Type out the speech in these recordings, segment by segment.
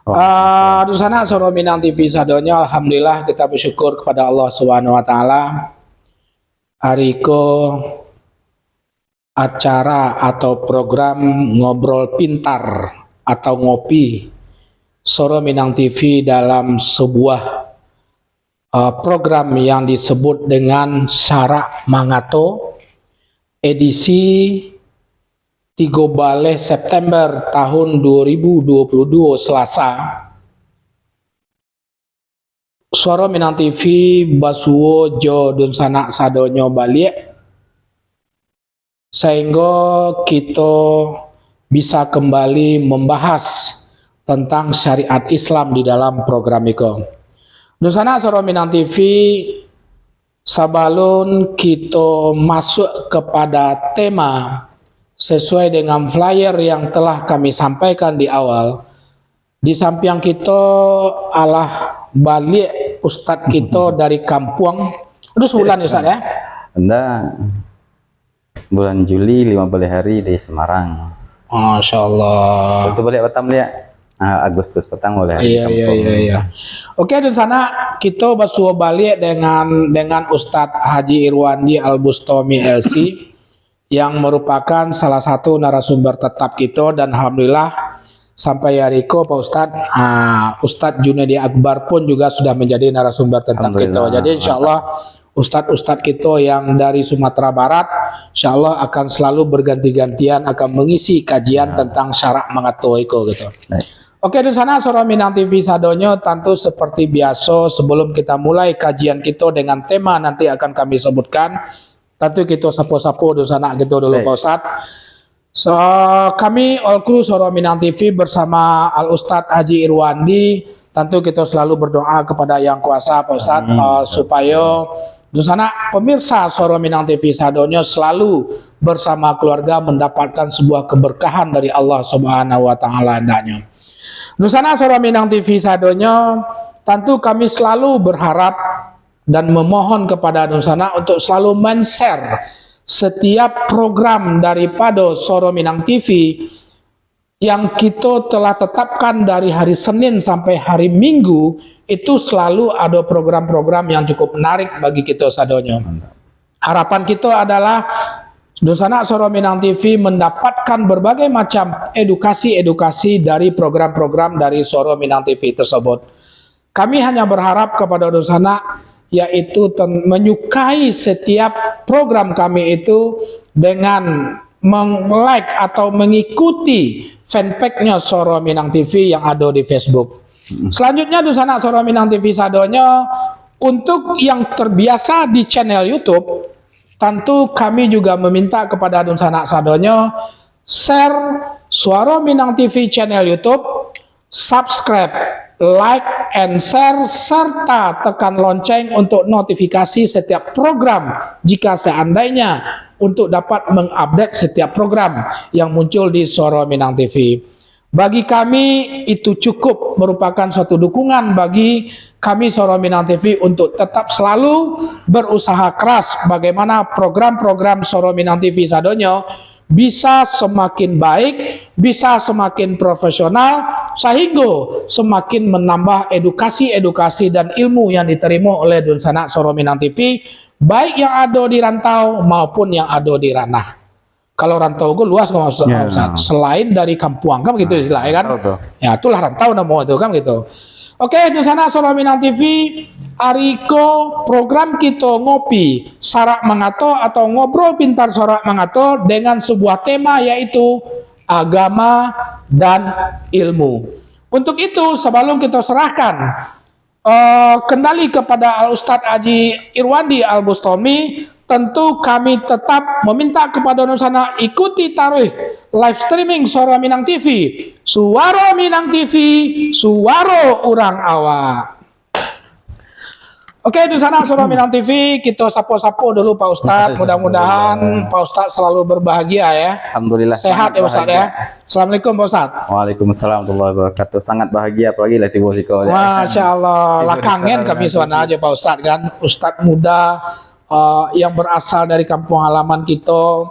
Di sana Soro Minang TV sadonya, alhamdulillah kita bersyukur kepada Allah Subhanahu wa taala. Hariko acara atau program ngobrol pintar atau ngopi Soro Minang TV dalam sebuah program yang disebut dengan Sarak Mangato edisi 13 September tahun 2022 Selasa. Soro Minang TV basuo jo dun sanak sadonyo balik sehingga kita bisa kembali membahas tentang syariat Islam di dalam program itu. Dun sanak Soro Minang TV, sabalun kita masuk kepada tema sesuai dengan flyer yang telah kami sampaikan di awal. Di samping kita alah balik Ustadz kita dari kampung. Udah sebulan ya Ustadz ya? Anda bulan Juli 15 hari di Semarang. Masya Allah. Itu balik Batam lihat. Agustus petang boleh. Iya. Oke, di sana kita basuh balik dengan Ustadz Haji Irwandi Al-Bustami LC yang merupakan salah satu narasumber tetap kita, dan alhamdulillah sampai hari ini Pak Ustadz, Ustadz Junaidi Akbar pun juga sudah menjadi narasumber tetap kita. Jadi insya Allah Ustadz kita yang dari Sumatera Barat insya Allah akan selalu berganti-gantian akan mengisi kajian tentang Sarak Mangato gitu. Oke, di sana Soro Minang TV sadonyo, tentu seperti biasa sebelum kita mulai kajian kita dengan tema nanti akan kami sebutkan. Tentu kita sapo-sapo di sana gitu dulu Pak Ustadz. So, kami all crew Soro Minang TV bersama Al Ustadz Haji Irwandi, tentu kita selalu berdoa kepada Yang Kuasa Pak Ustadz supaya di sana pemirsa Soro Minang TV sadonyo selalu bersama keluarga mendapatkan sebuah keberkahan dari Allah Subhanahu wa taala andanya. Di sana Soro Minang TV sadonyo, tentu kami selalu berharap dan memohon kepada Nusana untuk selalu men-share setiap program daripada Soro Minang TV yang kita telah tetapkan dari hari Senin sampai hari Minggu. Itu selalu ada program-program yang cukup menarik bagi kita sadonyo. Harapan kita adalah Nusana Soro Minang TV mendapatkan berbagai macam edukasi dari program-program dari Soro Minang TV tersebut. Kami hanya berharap kepada Nusana yaitu menyukai setiap program kami itu dengan like atau mengikuti fanpage-nya Soro Minang TV yang ada di Facebook. Selanjutnya di sana Soro Minang TV sadonyo, untuk yang terbiasa di channel YouTube, tentu kami juga meminta kepada Dunsana sadonyo share Soro Minang TV channel YouTube, subscribe, like and share, serta tekan lonceng untuk notifikasi setiap program jika seandainya untuk dapat mengupdate setiap program yang muncul di Soro Minang TV. Bagi kami itu cukup merupakan suatu dukungan bagi kami Soro Minang TV untuk tetap selalu berusaha keras bagaimana program-program Soro Minang TV sadonyo bisa semakin baik, bisa semakin profesional, sehingga semakin menambah edukasi dan ilmu yang diterima oleh Dunsana Soro Minang TV, baik yang ada di rantau maupun yang ada di ranah. Kalau rantau gue luas kan selain dari kampung kan gitu istilahnya kan. Ya itulah rantau nama itu kan gitu. Oke, Dunsana Soro Minang TV, hariko program kita ngopi Sarak Mangato atau ngobrol pintar Sarak Mangato dengan sebuah tema yaitu agama dan ilmu. Untuk itu sebelum kita serahkan kendali kepada Al Ustadz Haji Irwandi Al Bustami, tentu kami tetap meminta kepada Nusana ikuti taruh live streaming Soro Minang TV, Suara Minang TV, Suara Urang Awak. Oke, di sana Soro Minang TV, kita sapo-sapo dulu Pak Ustadz. Mudah-mudahan Pak Ustadz selalu berbahagia ya. Alhamdulillah. Sehat ya Ustadz ya. Assalamualaikum Pak Ustadz. Waalaikumsalam warahmatullahi wabarakatuh. Sangat bahagia apalagi lah tiba siko. Masya Allah. Lah kangen kami suara aja Pak Ustadz kan. Ustadz muda yang berasal dari kampung halaman kita,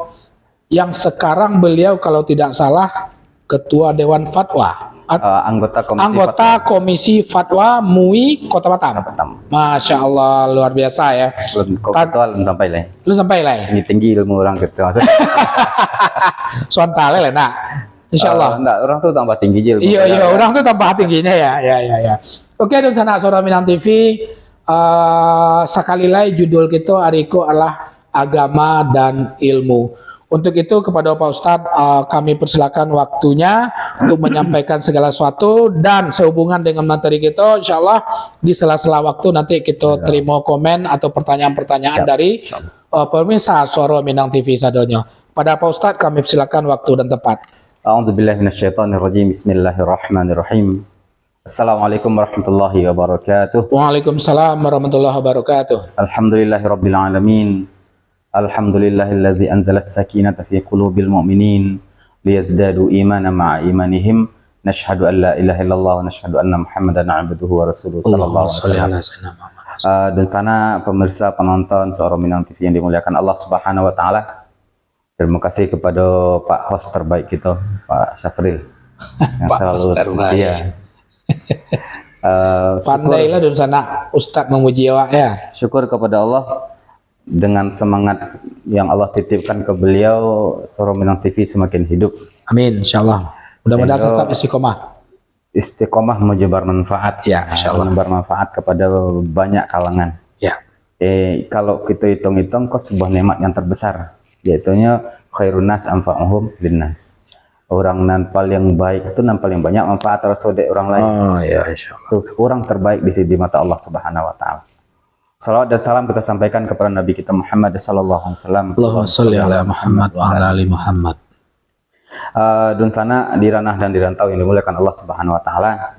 yang sekarang beliau kalau tidak salah Ketua Dewan Fatwa. Anggota Komisi Fatwa MUI Kota Batam. Batam. Masya Allah, luar biasa ya. Belum kok ketua belum sampai lah. Lu sampai lah. Tinggi ilmu orang ketua. Sontale lah nak. Insya Allah. Enggak, orang tuh tambah tinggi aja ilmu. Iya, orang tuh tambah tingginya ya. Ya. Oke, dan sana Suara Minang TV. Sekali lagi judul kita hari itu adalah agama dan ilmu. Untuk itu kepada Pak Ustadz kami persilakan waktunya untuk menyampaikan segala sesuatu, dan sehubungan dengan materi kita insya Allah di sela-sela waktu nanti kita terima komen atau pertanyaan-pertanyaan dari pemirsa Suara Minang TV sadonyo. Pada Pak Ustadz kami persilakan waktu dan tempat. A'udzubillahi minasyaitonirrajim. Bismillahirrahmanirrahim. Assalamualaikum warahmatullahi wabarakatuh. Waalaikumsalam warahmatullahi wabarakatuh. Alhamdulillahirabbil alamin. Alhamdulillahilladzi anzalas sakinata fi qulubil mu'minin liyazdadu imanan ma'a imanihim. Nashhadu an la ilaha illallah wa nashhadu anna Muhammadan 'abduhu wa rasuluhu sallallahu alaihi wasallam. Dan sana pemirsa penonton Suara Minang TV yang dimuliakan Allah Subhanahu wa taala. Terima kasih kepada Pak host terbaik kita, Pak Syafril. Yang selalu setia. Pandailah dan sana Ustadz memuji awak ya. Syukur kepada Allah dengan semangat yang Allah titipkan ke beliau, Suara Minang TV semakin hidup. Amin, insyaallah. Mudah-mudahan tetap istiqomah menyebar manfaat. Ya, insyaallah. Menyebar manfaat kepada banyak kalangan. Ya. Kalau kita hitung-hitung kok sebuah nikmat yang terbesar, yaitunya khairun nas anfa'uhum linnas. Orang nan paling baik itu nan paling banyak manfaat rasul orang lain. Oh ya, insyaallah. Tuh, orang terbaik di mata Allah Subhanahu wa taala. Salawat dan salam kita sampaikan kepada Nabi kita Muhammad sallallahu alaihi wasallam. Allahumma sholli ala Muhammad wa ala ali Muhammad. Dan sana di ranah dan di rantau yang dimuliakan Allah Subhanahu wa taala.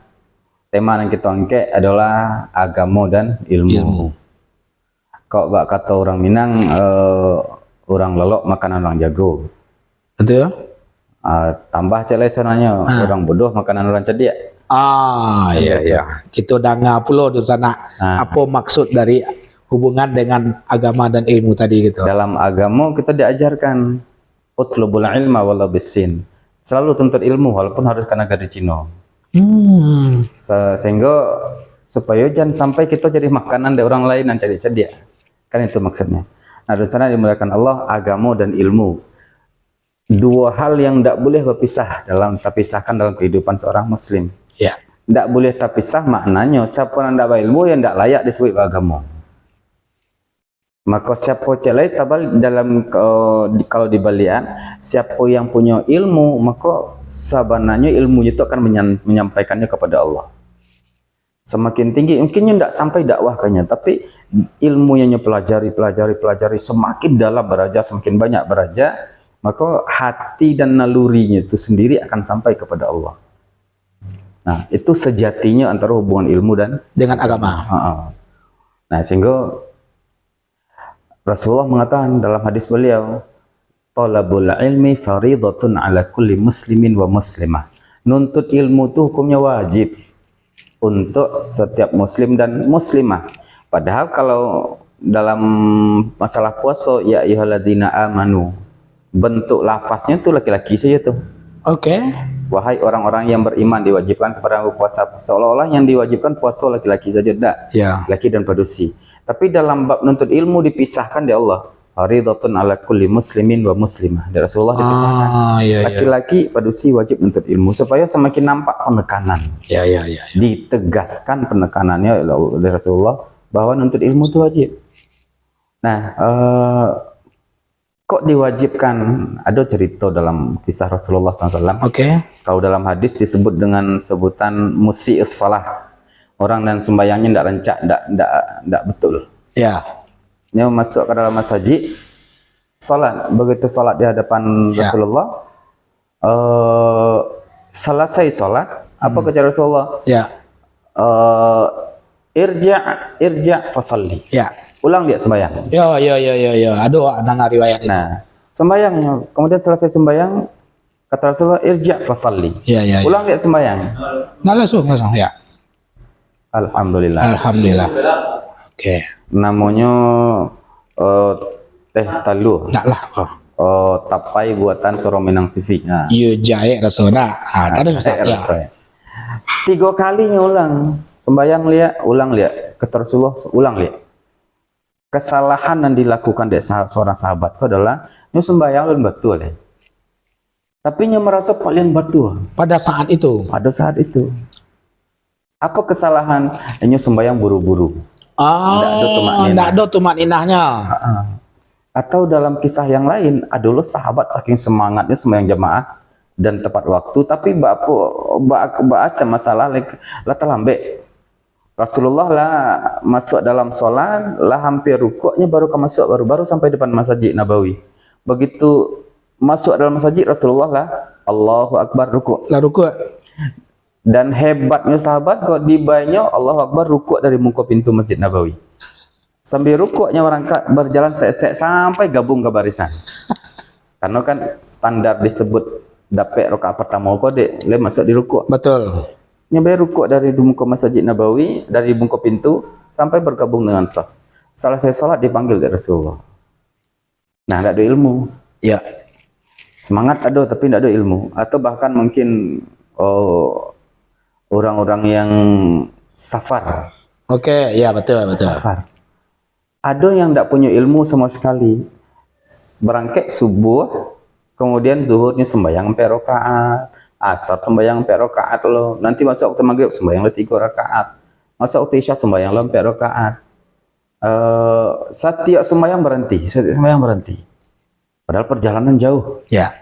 Tema yang kita angkat adalah agama dan ilmu. Kok bak kata orang Minang, orang lelok makanan orang jago. Betul? Tambah celai sananya, orang bodoh makanan orang cerdik. Iya. Kita udah ngapulo di sana. Apa maksud dari hubungan dengan agama dan ilmu tadi gitu? Dalam agama kita diajarkan utlubul ilma walau bisin. Selalu tuntut ilmu walaupun harus kena garis Cina. Sehingga supaya jangan sampai kita jadi makanan dari orang lain dan cari cerdik. Kan itu maksudnya. Nah, di sana dimuliakan Allah, agama dan ilmu. Dua hal yang tidak boleh terpisahkan dalam kehidupan seorang muslim. Ya. Tidak boleh terpisah, maknanya siapa yang tidak berilmu yang tidak layak disebut agama. Maka siapa celai tabal dalam kalau dibalian, siapa yang punya ilmu maka sebenarnya ilmu itu akan menyampaikannya kepada Allah. Semakin tinggi mungkinnya tidak sampai dakwah kayaknya, tapi ilmu yang pelajari semakin dalam beraja, semakin banyak beraja, maka hati dan nalurinya itu sendiri akan sampai kepada Allah. Nah, itu sejatinya antara hubungan ilmu dan dengan agama. Nah, sehingga Rasulullah mengatakan dalam hadis beliau, talabul ilmi faridatun ala kulli muslimin wa muslimah. Nuntut ilmu itu hukumnya wajib untuk setiap muslim dan muslimah. Padahal kalau dalam masalah puasa, ya ayyuhalladzina amanu, bentuk lafaznya itu laki-laki saja tuh. Oke. Wahai orang-orang yang beriman, diwajibkan kepada puasa. Seolah-olah yang diwajibkan puasa laki-laki saja, tidak. Ya. Laki dan padusi. Tapi dalam bab nuntut ilmu dipisahkan di Allah. Faridatun ala kulli muslimin wa muslimah. Dari Rasulullah dipisahkan. Laki-laki padusi wajib nuntut ilmu supaya semakin nampak penekanan. Ya. Ditegaskan penekanannya oleh Rasulullah bahwa nuntut ilmu itu wajib. Nah, kok diwajibkan? Ada cerita dalam kisah Rasulullah SAW. Oke. Kalau dalam hadis disebut dengan sebutan musi'is salah. Orang dan sembayangnya tidak rancak, tidak betul. Ya. Dia masuk ke dalam masjid, salat. Begitu salat di hadapan Rasulullah, selesai salat, apa kata Rasulullah? Ya. Irja' fasalli. Ya. Ulang dia sembayang. Ya. Aduh, ada riwayat itu. Nah, sembayangnya, kemudian selesai sembayang, kata Rasulullah, irja' fasalli. Ya. Ulang dia sembayang. Nah, langsung ya. Alhamdulillah. Oke. Namanya teh taluh. Enggak lah. Tapai buatan Suara Minang TV. Nah. Iya jahe rasanya. Tadi saya. 3 kalinya ulang sembahyang lihat, ulang lihat, kata Rasulullah ulang lihat. Kesalahan yang dilakukan dari seorang sahabat itu adalah nyu sembahyang dan betul ya. Tapi nyu merasa paling betul Pada saat itu. pada saat itu. Apa kesalahan? Nyu sembahyang buru-buru. Nggak ada tumak ninahnya. Atau dalam kisah yang lain, adalah sahabat saking semangatnya sembahyang jamaah dan tepat waktu, tapi baca masalah lah terlambat. Rasulullah lah masuk dalam sholat, lah hampir rukuknya baru masuk, baru sampai depan Masjid Nabawi. Begitu masuk dalam masjid, Rasulullah lah Allahu Akbar rukuk. Lah rukuk. Dan hebatnya sahabat kok dibayanya Allahu Akbar rukuk dari muka pintu Masjid Nabawi. Sambil rukuknya merangkak berjalan sek-sek sampai gabung ke barisan. Karena kan standar disebut dapet rakaat pertama kok le masuk di rukuk. Betul. Nyoba rukuk dari muka Masjid Nabawi, dari muka pintu sampai bergabung dengan saf. Selesai sholat dipanggil dari Rasulullah. Nah, tidak ada ilmu. Ya. Semangat ada tapi tidak ada ilmu. Atau bahkan mungkin orang-orang yang safar. Oke, ya betul. Safar. Ada yang tidak punya ilmu sama sekali. Berangkat subuh, kemudian zuhurnya sembahyang 4 rakaat, asar sembahyang 4 rakaat loh. Nanti masuk waktu maghrib sembahyang 3 rakaat. Masuk waktu isya sembahyang 4 rakaat. Setiap sembahyang berhenti. Padahal perjalanan jauh. Ya.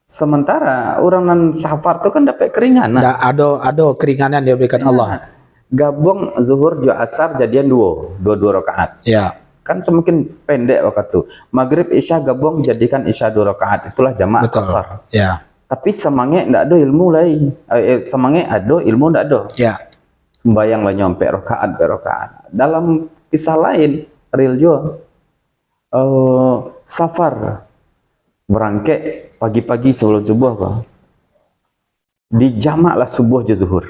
Sementara orang nan safar itu kan dapat keringanan. Ada keringanan yang diberikan Allah. Gabung zuhur juga asar jadian dua rakaat. Ya. Kan semakin pendek waktu itu. Maghrib isya gabung jadikan isya 2 rakaat. Itulah jamaah asar. Ya. Tapi semangat tidak ada ilmu lagi. Semangat ada, ilmu tidak ada. Ya. Sembayang lah nyampe rakaat. Dalam kisah lain, real juga. Safar berangkat pagi-pagi sebelum subuh kok. Dijamak lah subuh je zuhur.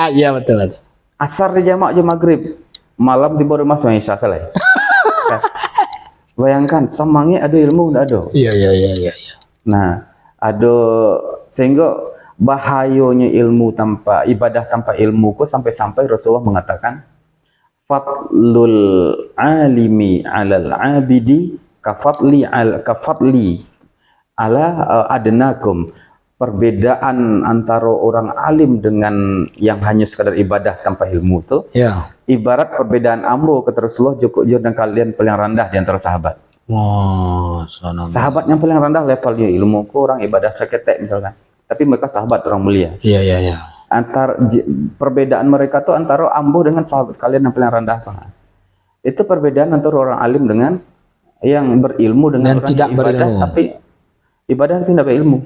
Iya betul. Asar dijamak je maghrib. Malam di baru masuk isya selesai. Bayangkan semangat ada ilmu tidak ada. Iya. Nah, ada sehingga bahayanya ilmu tanpa ibadah tanpa ilmu kok sampai Rasulullah mengatakan fadlul alimi 'alal 'abidi kafadli ala adnakum. Perbedaan antara orang alim dengan yang hanya sekadar ibadah tanpa ilmu itu ibarat perbedaan ambo kata Rasulullah cukup dan kalian paling rendah di antara sahabat. Sahabat yang paling rendah levelnya ilmu ku orang ibadah seketek misalkan, tapi mereka sahabat orang mulia. Iya. Perbedaan mereka tuh antara ambo dengan sahabat kalian yang paling rendah. Itu perbedaan antara orang alim dengan yang berilmu dengan orang tidak yang ibadah berilmu. tapi ibadah tapi tidak berilmu.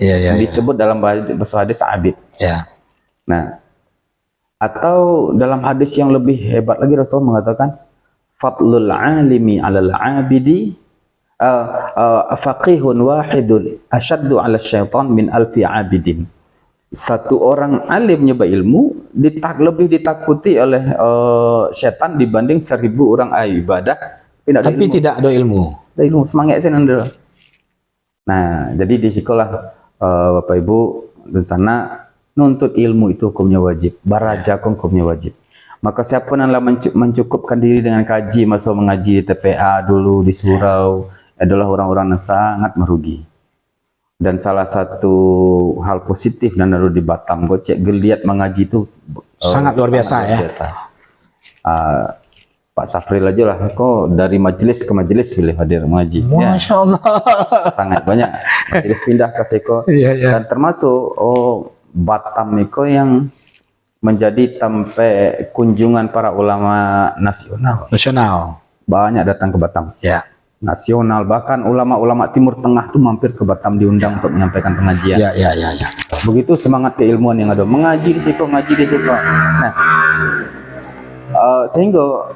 Disebut dalam bahasa hadis abid. Ya. Nah, atau dalam hadis yang lebih hebat lagi Rasul mengatakan fadlul alimi 'alal 'abidi faqihun wahidun asyaddu 'ala syaitan min alfi 'abidin. Satu orang alim nyoba ilmu lebih ditakuti oleh setan dibanding 1000 orang ibadah tapi tidak ada ilmu. Ada ilmu semangat sih nanda. Nah, jadi di sekolah Bapak Ibu di sana nuntut ilmu itu hukumnya wajib, baraja hukumnya wajib. Maka siapa yang mencukupkan diri dengan kaji, masuk mengaji di TPA dulu di surau adalah orang-orang yang sangat merugi. Dan salah satu hal positif dan lalu di Batam, gue cek geliat mengaji itu sangat luar biasa ya. Pak Safril aja lah, kok dari majelis ke majelis pilih hadir mengaji. Masya Allah. Sangat banyak majelis pindah ke Seko. Dan termasuk Batam Niko yang menjadi tempat kunjungan para ulama nasional. Banyak datang ke Batam. Ya. Nasional, bahkan ulama-ulama Timur Tengah tuh mampir ke Batam diundang untuk menyampaikan pengajian. Ya. Begitu semangat keilmuan yang ada, mengaji di Seko. Nah, sehingga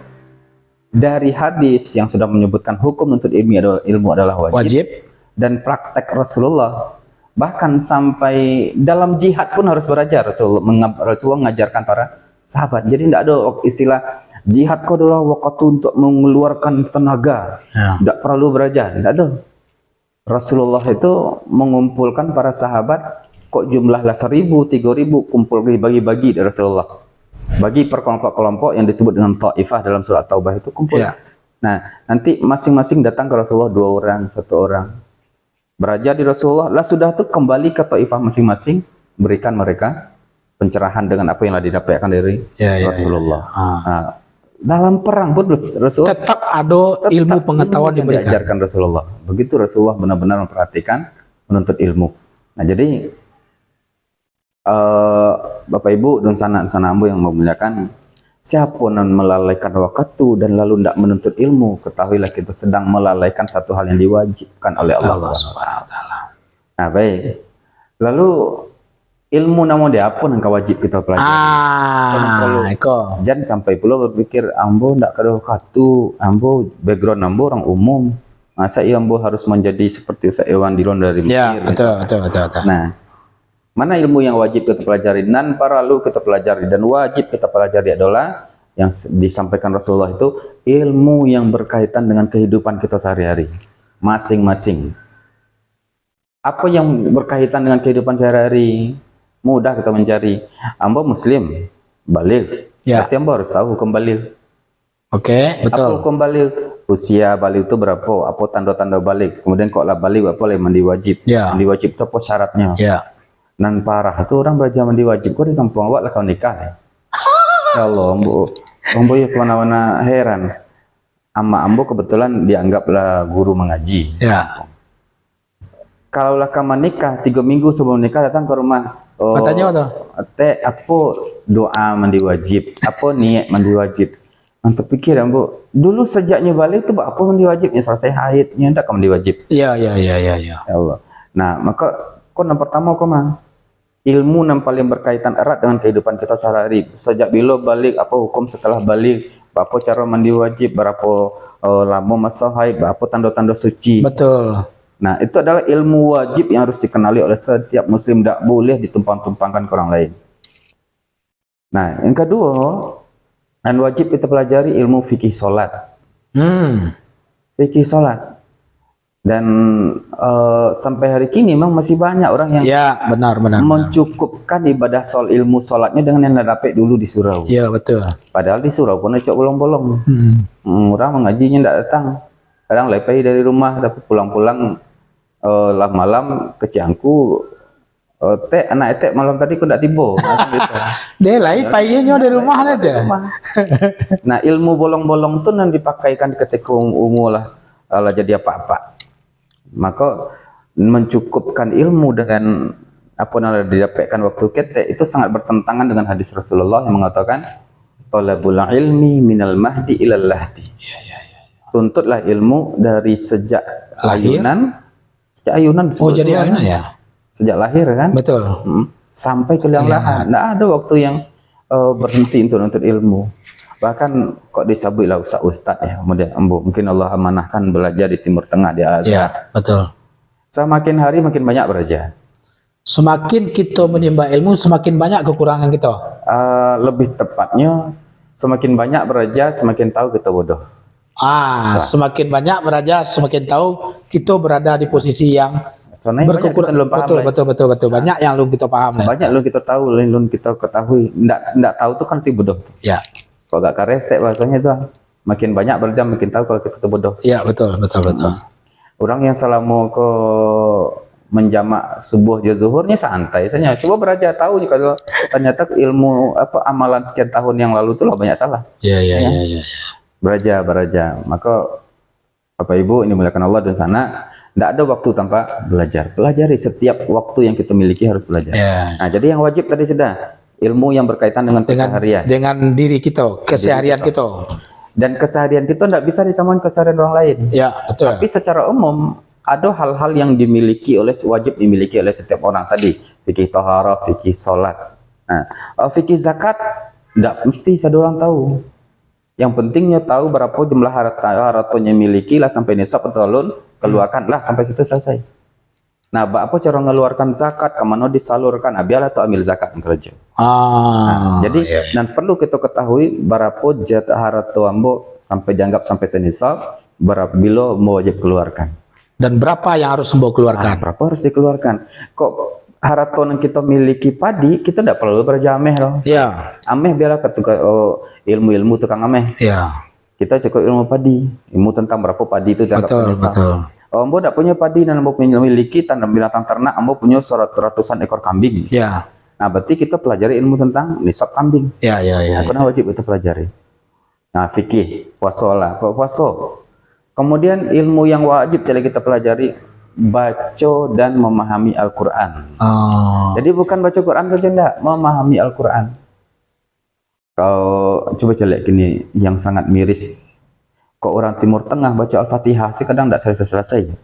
dari hadis yang sudah menyebutkan hukum untuk ilmu adalah wajib dan praktek Rasulullah, bahkan sampai dalam jihad pun harus belajar. Rasulullah mengajarkan para sahabat. Jadi tidak ada istilah jihad kau adalah waktu untuk mengeluarkan tenaga, tidak perlu belajar, tidak ada. Rasulullah itu mengumpulkan para sahabat kok jumlah lah 1.000, 3.000 kumpul bagi-bagi dari Rasulullah. Bagi per kelompok-kelompok yang disebut dengan Taifah dalam surat Taubah itu kumpul. Ya. Nah, nanti masing-masing datang ke Rasulullah 2 orang, 1 orang. Beraja di Rasulullah, lah sudah tuh kembali ke Taifah masing-masing, berikan mereka pencerahan dengan apa yang didapatkan dari Rasulullah. Nah, dalam perang pun Rasulullah Tetap ada ilmu pengetahuan yang diberikan. diajarkan Rasulullah. Begitu Rasulullah benar-benar memperhatikan menuntut ilmu. Nah, jadi Bapak Ibu dan sana ambo yang memuliakan, siapa yang melalaikan waktu dan lalu tidak menuntut ilmu, ketahuilah kita sedang melalaikan satu hal yang diwajibkan oleh Allah Subhanahu wa taala. Nah, baik. Lalu ilmu namun dia apa yang wajib kita pelajari. Jangan sampai pula berpikir ambo ndak kada katu, ambo background ambo orang umum. Masa iya ambo harus menjadi seperti Ustaz Iwan Dilon dari Mesir. Betul. Nah, mana ilmu yang wajib kita pelajari dan perlu kita pelajari dan wajib kita pelajari adalah yang disampaikan Rasulullah itu ilmu yang berkaitan dengan kehidupan kita sehari-hari masing-masing. Apa yang berkaitan dengan kehidupan sehari-hari? Mudah kita mencari. Ambo muslim, baligh. Berarti ambo harus tahu hukum baligh. Oke, betul. Apa hukum baligh? Usia baligh itu berapa? Apa tanda-tanda baligh? Kemudian kok lah baligh apa lah mandi wajib? Mandi wajib itu apa syaratnya? Nan parah itu orang belajar mandi wajib kok di kampung awak lah kau nikah. Ya Allah, ambo ya semana-mana heran. Ambo kebetulan dianggaplah guru mengaji. Kalau lah kamu nikah 3 minggu sebelum nikah datang ke rumah. Katanya apa? Teh apa doa mandi wajib, apa niat mandi wajib. Nanti pikir ambo, dulu sejaknya balik itu apa mandi wajibnya selesai haidnya ndak mandi wajib. Ya Allah. Nah, maka yang pertama mah ilmu yang paling berkaitan erat dengan kehidupan kita sehari-hari. Sejak bila balik, apa hukum setelah balik, apa cara mandi wajib, berapa lama masa haid, apa tanda-tanda suci. Betul. Nah, itu adalah ilmu wajib yang harus dikenali oleh setiap muslim, tidak boleh ditumpang-tumpangkan ke orang lain. Nah, yang kedua, dan wajib kita pelajari ilmu fikih solat. Fikih solat. Dan sampai hari kini memang masih banyak orang yang benar. mencukupkan ibadah ilmu solatnya dengan yang dapat dulu di surau. Iya, betul. Padahal di surau pun cok bolong-bolong. Orang mengajinya tidak datang. Kadang lepai dari rumah, tapi pulang-pulang lah malam keciangku anak etek malam tadi aku tidak tiba. Dia lain payahnya dari rumah aja. Nah, ilmu bolong-bolong itu yang dipakaikan ketika umur lah jadi apa-apa. Maka mencukupkan ilmu dengan apa yang didapatkan waktu ketek itu sangat bertentangan dengan hadis Rasulullah yang mengatakan talabul ilmi minal mahdi ilal lahdi. Tuntutlah ilmu dari sejak ayunan. Sejak ayunan. Jadi ayunan ya? Sejak lahir kan? Betul. Sampai ke liang lahat. Tidak ada waktu yang berhenti untuk menuntut ilmu. Bahkan kok disabui lah ustaz ya. Kemudian mungkin Allah amanahkan belajar di Timur Tengah di Azhar. Ya, betul. Semakin hari makin banyak belajar. Semakin kita menimba ilmu, semakin banyak kekurangan kita. Lebih tepatnya, semakin banyak belajar, semakin tahu kita bodoh. Semakin banyak belajar, semakin tahu kita berada di posisi yang berkekurangan. Betul. Banyak yang belum kita paham. Banyak belum kita tahu, belum kita ketahui. Nggak tahu tuh kan bodoh. Ya. Kalau nggak karestek bahasanya itu, makin banyak belajar, makin tahu kalau kita tuh bodoh. Ya, betul. Orang yang selama ke menjamak subuh je zuhurnya santai saja. Coba belajar tahu kalau ternyata ilmu amalan sekian tahun yang lalu tuh banyak salah. Iya. Belajar. Maka Bapak Ibu ini muliakan Allah dan sana, tidak ada waktu tanpa belajar. Pelajari setiap waktu yang kita miliki harus belajar. Nah, jadi yang wajib tadi sudah ilmu yang berkaitan dengan keseharian. Dengan diri kita, keseharian kita. Dan keseharian kita tidak bisa disamakan keseharian orang lain. Ya, betul. Tapi secara umum ada hal-hal yang wajib dimiliki oleh setiap orang tadi. Fikih taharah, fikih salat. Nah, fikih zakat tidak mesti satu orang tahu. Yang pentingnya tahu berapa jumlah hartanya miliki lah sampai nisab atau loan, keluarkan lah sampai situ selesai. Nah, apa cara mengeluarkan zakat, kemana disalurkan, biarlah tu ambil zakat kerja. Jadi dan perlu kita ketahui berapa jatah harta ambo sampai dianggap sampai senisab, berapa bila mau wajib keluarkan. Dan berapa yang harus ambo keluarkan? Berapa harus dikeluarkan? Kok haraton yang kita miliki padi, kita tidak perlu berjameh loh. Ya, Ameh biarlah ketika ilmu-ilmu tukang ameh. ya, Kita cukup ilmu padi, ilmu tentang berapa padi itu dianggap betul, semisal. betul. Ambo tidak punya padi dan ambo memiliki tanam binatang ternak, ambo punya ratusan ekor kambing. Ya, Nah, berarti kita pelajari ilmu tentang nisab kambing. ya, ya, ya. Aku wajib itu pelajari. Nah, fikih, puasa lah, puasa. Kemudian ilmu yang wajib jadi kita pelajari, baca dan memahami Al-Quran. Oh, Jadi bukan baca Quran saja enggak, memahami Al-Quran. Kau coba lihat gini, yang sangat miris. Kok orang Timur Tengah baca Al-Fatihah sih kadang enggak selesai-selesai.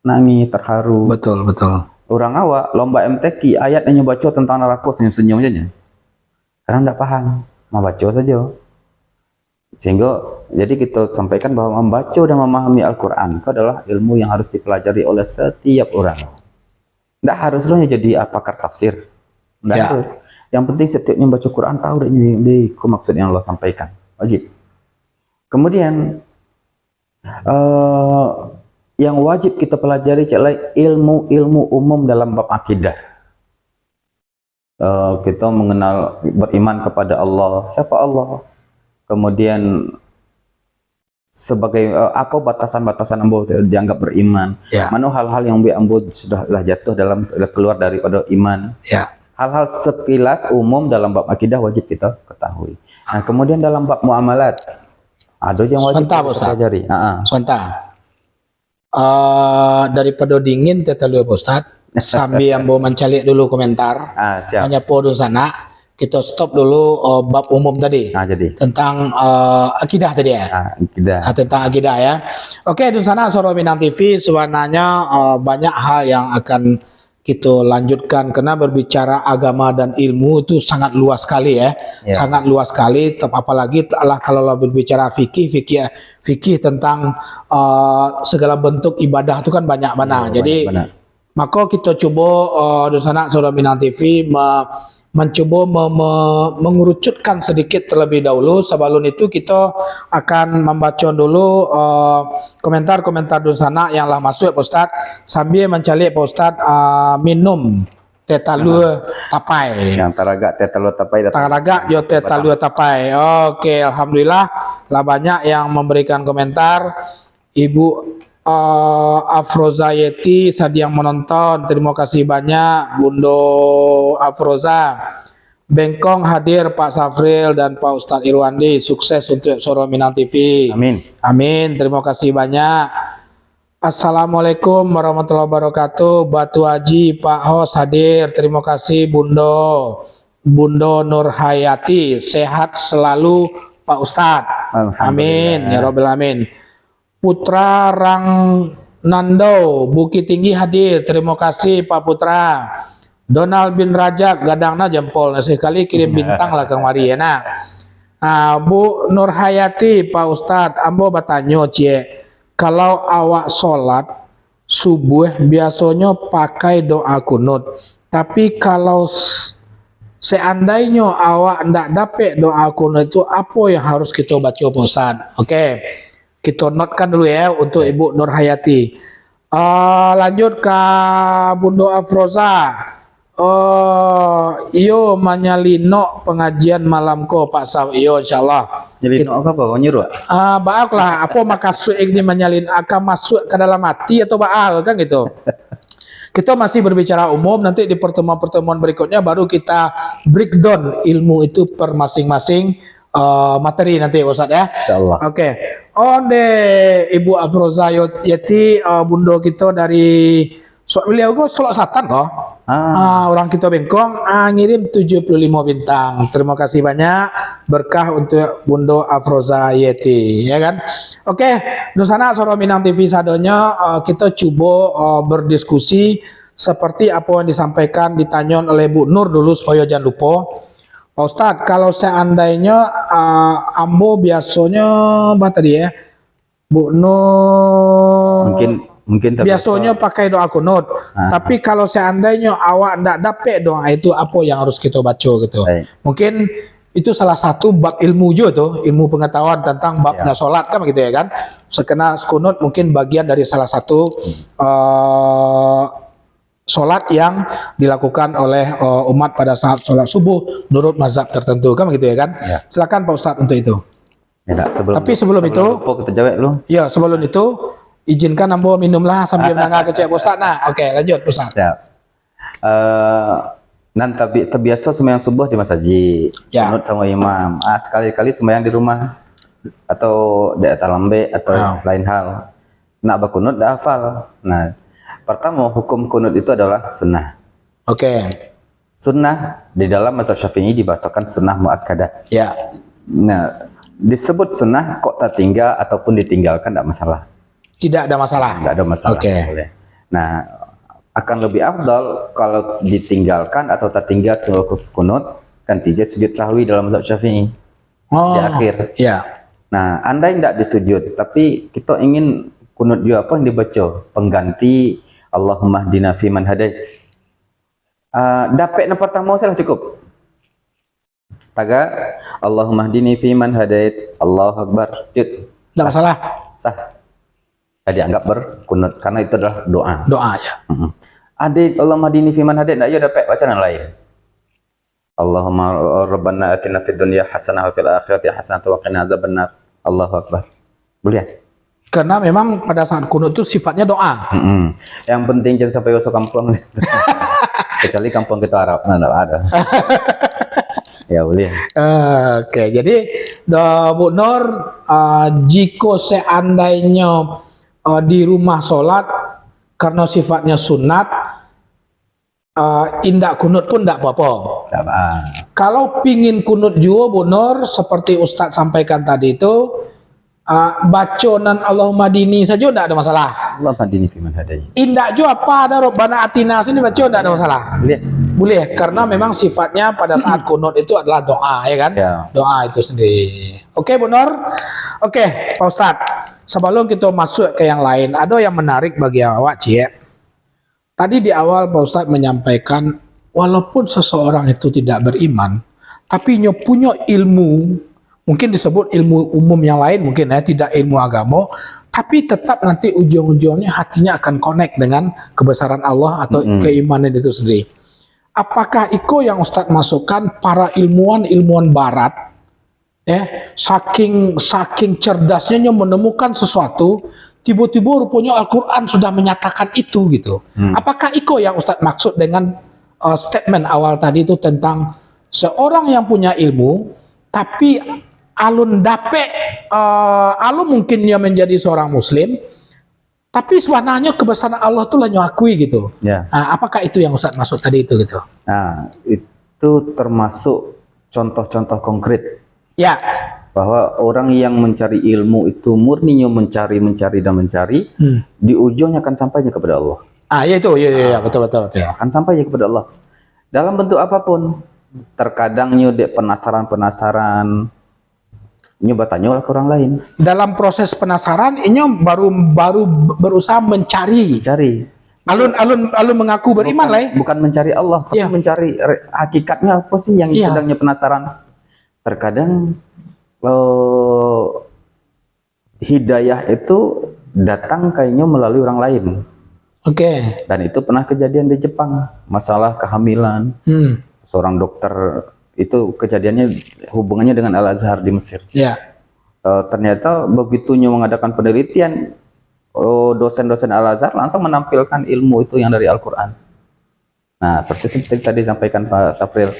Nangis, terharu. betul, betul. Orang awak lomba MTQ ayat yang baca tentang neraka senyum-senyum aja. Karena enggak paham, mau baca saja. Sehingga jadi kita sampaikan bahwa membaca dan memahami Al-Quran itu adalah ilmu yang harus dipelajari oleh setiap orang. Tidak harus lo jadi pakar tafsir, tidak Ya. harus. Yang penting setiap yang baca Quran tahu ini maksud yang Allah sampaikan, wajib. Kemudian yang wajib kita pelajari adalah ilmu-ilmu umum dalam bab akidah. Kita mengenal beriman kepada Allah, siapa Allah. Kemudian sebagai apa batasan-batasan ambo dianggap beriman, Ya. mana hal-hal yang ambo sudahlah jatuh dalam keluar daripada iman. Ya, Hal-hal sekilas umum dalam bab akidah wajib kita ketahui. Nah, kemudian dalam bab muamalat ada yang wajib Sebentar, kita Ustaz. pelajari. sebentar. Daripada dingin teta lu Ustaz, sambil ambo mencalik dulu komentar. Siap. Hanya podun sana, kita stop dulu bab umum tadi Jadi tentang akidah tadi ya. akidah. Tentang akidah ya. Oke, di sana Soro Minang TV sebenarnya banyak hal yang akan kita lanjutkan karena berbicara agama dan ilmu itu sangat luas sekali ya. Ya. Sangat luas sekali, apalagi kalau berbicara fikih tentang segala bentuk ibadah itu kan banyak mana. Ya, Jadi banyak. maka kita coba di sana Soro Minang TV mencoba mengerucutkan sedikit terlebih dahulu. Sebelum itu kita akan membaca dulu komentar-komentar di sana yang lah masuk Pak Ustaz, sambil mencari Pak Ustaz minum teh talu tapai. Yang taragak tetalu tapai datang. Taragak yo teh talu tapai. Oke, alhamdulillah lah banyak yang memberikan komentar. Ibu Afroza Yeti tadi yang menonton, terima kasih banyak Bundo Afroza. Bengkong hadir Pak Safril dan Pak Ustadz Irwandi, sukses untuk Soro Minang TV. Amin. Amin, terima kasih banyak. Assalamualaikum warahmatullahi wabarakatuh. Batu Haji Pak Hos hadir, terima kasih Bundo Nurhayati, sehat selalu Pak Ustadz. Amin, ya Robbal Alamin. Putra Rang Nando Bukit Tinggi hadir, terima kasih Pak Putra. Donald bin Rajab gadangna jempol sekali kirim bintang lah kemari ya nak. Bu Nurhayati Pak Ustadz, ambo bertanya cie, kalau awak sholat subuh biasanya pakai doa kunut, tapi kalau seandainya awak ndak dapet doa kunut itu apa yang harus kita baca Pak Ustadz? Oke. Kita notkan dulu ya untuk Ibu Nurhayati. Lanjut ke Bundo Afroza. Iyo manyalino pengajian malam ko Pak Saw. Iyo insyaallah. Jadi apa kau nyuruh? Baiklah, apa maksud ini menyalin akan masuk ke dalam hati atau baal kan gitu. Kita masih berbicara umum, nanti di pertemuan-pertemuan berikutnya baru kita breakdown ilmu itu per masing-masing materi nanti Ustaz ya. Insyaallah. Oke. Ibu Afroza Yati bundo kita dari beliau kok Solok Satan kok. Orang kita Bengkong ngirim 75 bintang. Terima kasih banyak, berkah untuk Bundo Afroza Yeti ya kan. Oke, di sana Soro Minang TV sadonya kita coba berdiskusi seperti apa yang disampaikan ditanya oleh Bu Nur dulu supaya jangan lupa. Pak Ustadz, kalau seandainya ambo biasanya apa tadi ya, Bu Nur mungkin biasanya pakai doa kunut, tapi kalau seandainya awak ndak dapet doa itu apa yang harus kita baca gitu. Mungkin itu salah satu bab ilmu juga tuh, ilmu pengetahuan tentang babnya sholat kan gitu ya kan. Sekena kunut mungkin bagian dari salah satu sholat yang dilakukan oleh umat pada saat sholat subuh menurut mazhab tertentu, kan begitu ya kan? Ya. Silakan Pak Ustadz untuk itu. Ya, Tapi sebelum itu, lupa kita jawab lu. ya sebelum itu izinkan ambo minumlah sambil menangga kecil Pak Ustadz. Nah, oke, lanjut Pak Ustadz. Ya. Dan terbiasa sembahyang subuh di masjid, Ya. kunut sama imam. Sekali-kali sembahyang di rumah atau di atas lambe atau lain hal. Nak berkunut dah hafal. Nah, pertama hukum kunut itu adalah sunnah. Oke. Sunnah di dalam mazhab Syafi'i dibahasakan sunnah muakkadah. Ya. Nah, disebut sunnah kok tertinggal ataupun ditinggalkan tidak masalah. Tidak ada masalah. Tidak ada masalah. Oke. Boleh. Nah, akan lebih afdal kalau ditinggalkan atau tertinggal seluruh kunut kan tiga sujud sahwi dalam mazhab Syafi'i Oh. di akhir. Ya. Nah, andai tidak disujud, tapi kita ingin kunut juga apa yang dibaca pengganti Allahumma hdina fiman hadait. Dapat yang pertama salah cukup. Taga Allahumma hdini fiman hadait. Allahu akbar. Sujud. Tidak masalah. Sah. Dianggap berkunut karena itu adalah doa. Doa ya. Adit Allahumma hdini fiman hadait, tidak ada dapat bacaan lain. Allahumma rabbana atina fid dunya hasanah wa fil akhirati hasanah wa qina adzabannar. Allahu akbar. Boleh. Karena memang pada saat kunut itu sifatnya doa. Yang penting jangan sampai masuk kampung. Kecuali kampung kita Arab, mana ada. Ya boleh. Oke, jadi Bu Nur, jika seandainya di rumah sholat karena sifatnya sunat, indak kunut pun tidak apa-apa. Kalau pingin kunut juga Bu Nur, seperti Ustadz sampaikan tadi itu, baconan Allahumma dini saja tidak ada masalah. Allahumma hdini fiman hadait. Indak juga apa ada Rabbana atina sini baca tidak ada masalah. Boleh. Boleh, karena memang sifatnya pada saat kunut itu adalah doa, ya kan? Ya. Doa itu sendiri. Oke, Bu Nur. Oke, Pak Ustadz. Sebelum kita masuk ke yang lain, ada yang menarik bagi awak, Cie. Tadi di awal Pak Ustadz menyampaikan, walaupun seseorang itu tidak beriman, tapi punya ilmu, mungkin disebut ilmu umum yang lain, mungkin ya, tidak ilmu agama, tapi tetap nanti ujung-ujungnya hatinya akan connect dengan kebesaran Allah atau keimanan itu sendiri. Apakah iko yang Ustadz masukkan para ilmuwan barat saking cerdasnya menemukan sesuatu, tiba-tiba rupanya Al-Quran sudah menyatakan itu gitu. Apakah iko yang Ustadz maksud dengan statement awal tadi itu tentang seorang yang punya ilmu tapi alun mungkin dia menjadi seorang muslim, tapi suananya kebesaran Allah tuh lah nyakui gitu. Ya. Nah, apakah itu yang Ustadz maksud tadi itu gitu? Nah, itu termasuk contoh-contoh konkret. Ya. Bahwa orang yang mencari ilmu itu murninya mencari, di ujungnya akan sampainya kepada Allah. Ya itu, ya betul. Akan sampainya kepada Allah. Dalam bentuk apapun. Terkadang nyodek penasaran, nyoba tanya ke orang lain. Dalam proses penasaran, ini baru berusaha mencari. Alun mengaku beriman lah. Bukan mencari Allah, tapi mencari hakikatnya apa sih yang sedangnya penasaran. Terkadang hidayah itu datang kayaknya melalui orang lain. Oke. Dan itu pernah kejadian di Jepang, masalah kehamilan. Seorang dokter itu kejadiannya hubungannya dengan Al-Azhar di Mesir. Ya. Ternyata begitunya mengadakan penelitian, dosen-dosen Al-Azhar langsung menampilkan ilmu itu yang dari Al-Quran. Nah, persis seperti tadi sampaikan Pak Sapril.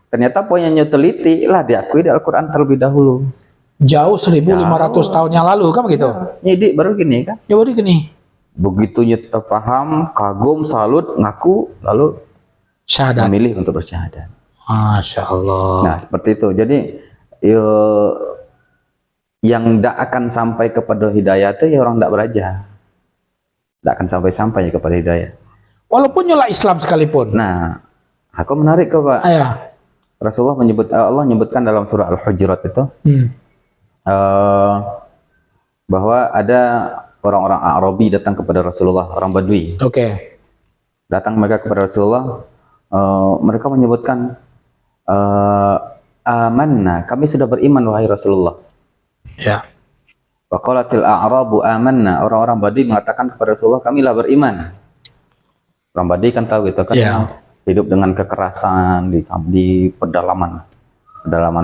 Ternyata poin yang teliti lah diakui di Al-Quran terlebih dahulu. Jauh 1500 tahun yang lalu kan begitu? Jadi baru gini kan? Ya baru gini. Begitunya terpaham, kagum, salut, ngaku, lalu syahadat. Memilih untuk bersyahadat. Masya Allah. Nah, seperti itu. Jadi yang tidak akan sampai kepada hidayah itu ya orang tidak beraja. Tidak akan sampai kepada hidayah. Walaupun nyala Islam sekalipun. Nah, aku menarik kok Pak. Rasulullah Allah menyebutkan dalam surah Al-Hujurat itu bahwa ada orang-orang Arabi datang kepada Rasulullah, orang Badui. Oke. Datang mereka kepada Rasulullah, mereka menyebutkan amanna, kami sudah beriman wahai Rasulullah. Ya. Wa qalatil a'rabu amanna, orang-orang Badui mengatakan kepada Rasulullah, kamilah beriman. Orang Badi kan tahu gitu kan, Iya. hidup dengan kekerasan di pedalaman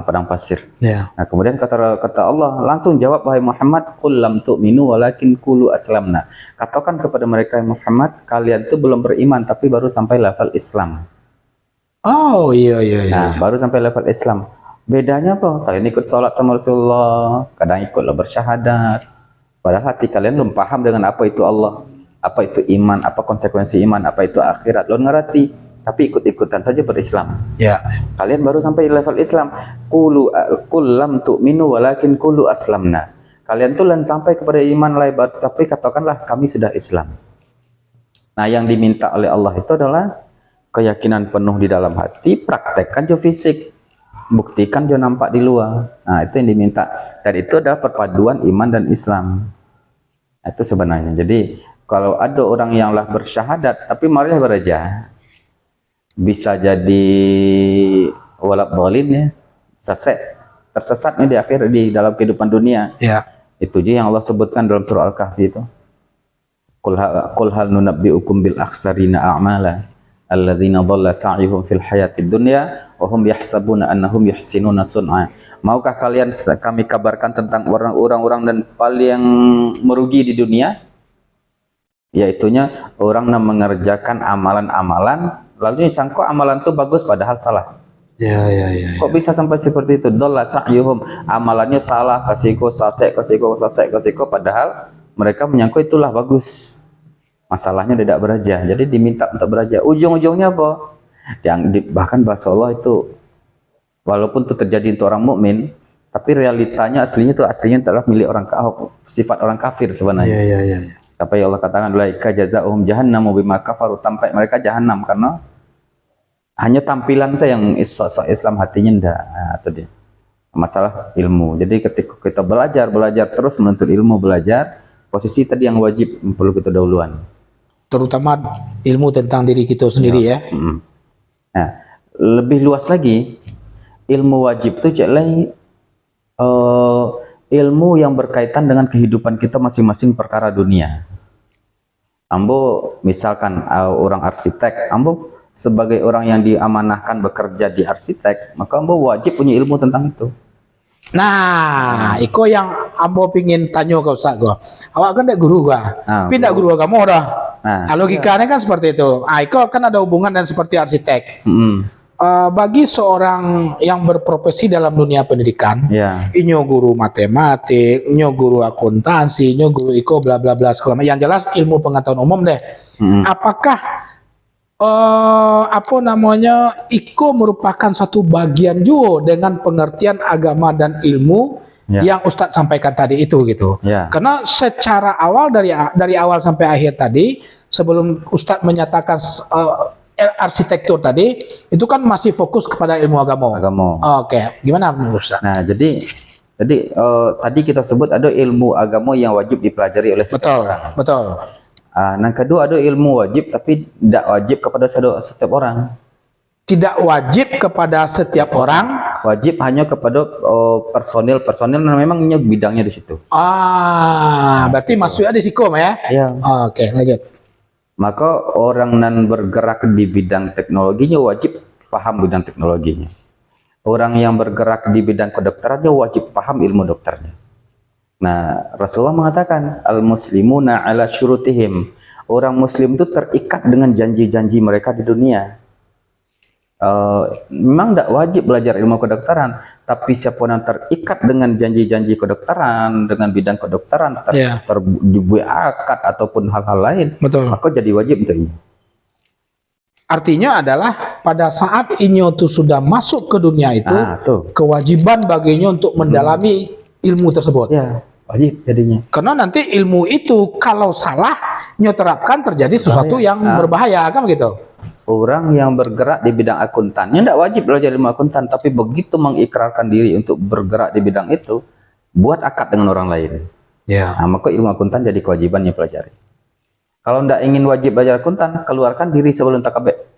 padang pasir. Ya. Nah, kemudian kata Allah, langsung jawab, wahai Muhammad, qul lam tu'minu walakin qulu aslamna. Katakan kepada mereka, Muhammad, kalian itu belum beriman tapi baru sampai level Islam. Oh iya iya iya. Nah, baru sampai level Islam. Bedanya apa? Kalian ikut sholat sama Rasulullah, kadang ikutlah bersyahadat. Padahal hati kalian belum paham dengan apa itu Allah, apa itu iman, apa konsekuensi iman, apa itu akhirat. Lo ngerti, tapi ikut-ikutan saja berislam. Ya. Kalian baru sampai level Islam. Qul lam tu'minu walakin qulu aslamna. Kalian tuh belum sampai kepada iman lebar, tapi katakanlah kami sudah Islam. Nah, yang diminta oleh Allah itu adalah keyakinan penuh di dalam hati, praktekkan jo fisik, buktikan jo nampak di luar. Nah, itu yang diminta. Dan itu adalah perpaduan iman dan Islam. Nah, itu sebenarnya. Jadi kalau ada orang yang lah bersyahadat tapi marilah beraja, bisa jadi walad dhalin ya, tersesatnya di akhir di dalam kehidupan dunia. Ya. Itu aja yang Allah sebutkan dalam surah Al-Kahfi itu. Qul hal nunabbi'ukum bil akhsarina a'mala alladzina dhalla sa'yuhum fil hayatid dunya wa hum yahsabuna annahum yuhsinuna sun'a. Maukah kalian kami kabarkan tentang orang-orang dan paling merugi di dunia? Yaitunya orang yang mengerjakan amalan-amalan lalu disangka amalan itu bagus padahal salah. Ya ya ya. Kok bisa sampai seperti itu? Dhalla sa'yuhum, amalannya salah, kasiko padahal mereka menyangka itulah bagus. Masalahnya tidak beraja. Jadi diminta untuk beraja. Ujung-ujungnya apa? Bahkan bahasa Allah itu walaupun itu terjadi untuk orang mukmin, tapi realitanya aslinya adalah milik orang sifat orang kafir sebenarnya. Ya ya ya. Apa yang Allah katakan, laika jazaohum jahannamu bima kafaru, sampai mereka jahanam karena hanya tampilan saya yang Islam hatinya ndak. Nah, itu dia. Masalah ilmu. Jadi ketika kita belajar terus menuntut ilmu, belajar, posisi tadi yang wajib perlu kita dahuluan. Terutama ilmu tentang diri kita sendiri ya. Nah, lebih luas lagi, ilmu wajib itu ilmu yang berkaitan dengan kehidupan kita masing-masing perkara dunia. Ambo misalkan orang arsitek, ambo sebagai orang yang diamanahkan bekerja di arsitek, maka ambo wajib punya ilmu tentang itu. Nah, iko yang ambo pingin tanya ke Ustaz gua. Awak kan dek guru gua. Tapi ndak guru kamu dah. Nah, logikanya kan seperti itu. Iko kan ada hubungan dan seperti arsitek. Bagi seorang yang berprofesi dalam dunia pendidikan, inyo guru matematik, inyo guru akuntansi, inyo guru iko bla bla bla segala macam. Yang jelas ilmu pengetahuan umum deh. Apakah iko merupakan satu bagian juga dengan pengertian agama dan ilmu yang Ustadz sampaikan tadi itu gitu. Karena secara awal dari awal sampai akhir tadi, sebelum Ustadz menyatakan arsitektur tadi, itu kan masih fokus kepada ilmu agama. Oke, gimana menurut Ustadz? Nah, jadi tadi kita sebut ada ilmu agama yang wajib dipelajari oleh setiap orang. Betul. Nah, kedua ada ilmu wajib tapi tidak wajib kepada setiap orang. Tidak wajib kepada setiap orang. Wajib hanya kepada personil yang memang bidangnya di situ. Berarti masuknya di sikom ya? Iya. Oke, lanjut. Maka orang yang bergerak di bidang teknologinya wajib paham bidang teknologinya. Orang yang bergerak di bidang kedokterannya wajib paham ilmu dokternya. Nah, Rasulullah mengatakan al-muslimuna ala syurutihim. Orang muslim itu terikat dengan janji-janji mereka di dunia. Memang tidak wajib belajar ilmu kedokteran, tapi siapa yang terikat dengan janji-janji kedokteran, dengan bidang kedokteran, dibuat akad ataupun hal-hal lain, maka jadi wajib untuk ini. Artinya adalah pada saat inyo itu sudah masuk ke dunia itu, kewajiban baginya untuk mendalami ilmu tersebut. Ya, wajib jadinya. Karena nanti ilmu itu kalau salah, inyo terapkan terjadi sesuatu yang berbahaya, kan begitu? Orang yang bergerak di bidang akuntan, tidak wajib belajar ilmu akuntan, tapi begitu mengikrarkan diri untuk bergerak di bidang itu, buat akad dengan orang lain. Nah, maka ilmu akuntan jadi kewajibannya pelajari. Kalau tidak ingin wajib belajar akuntan, keluarkan diri sebelum takabek.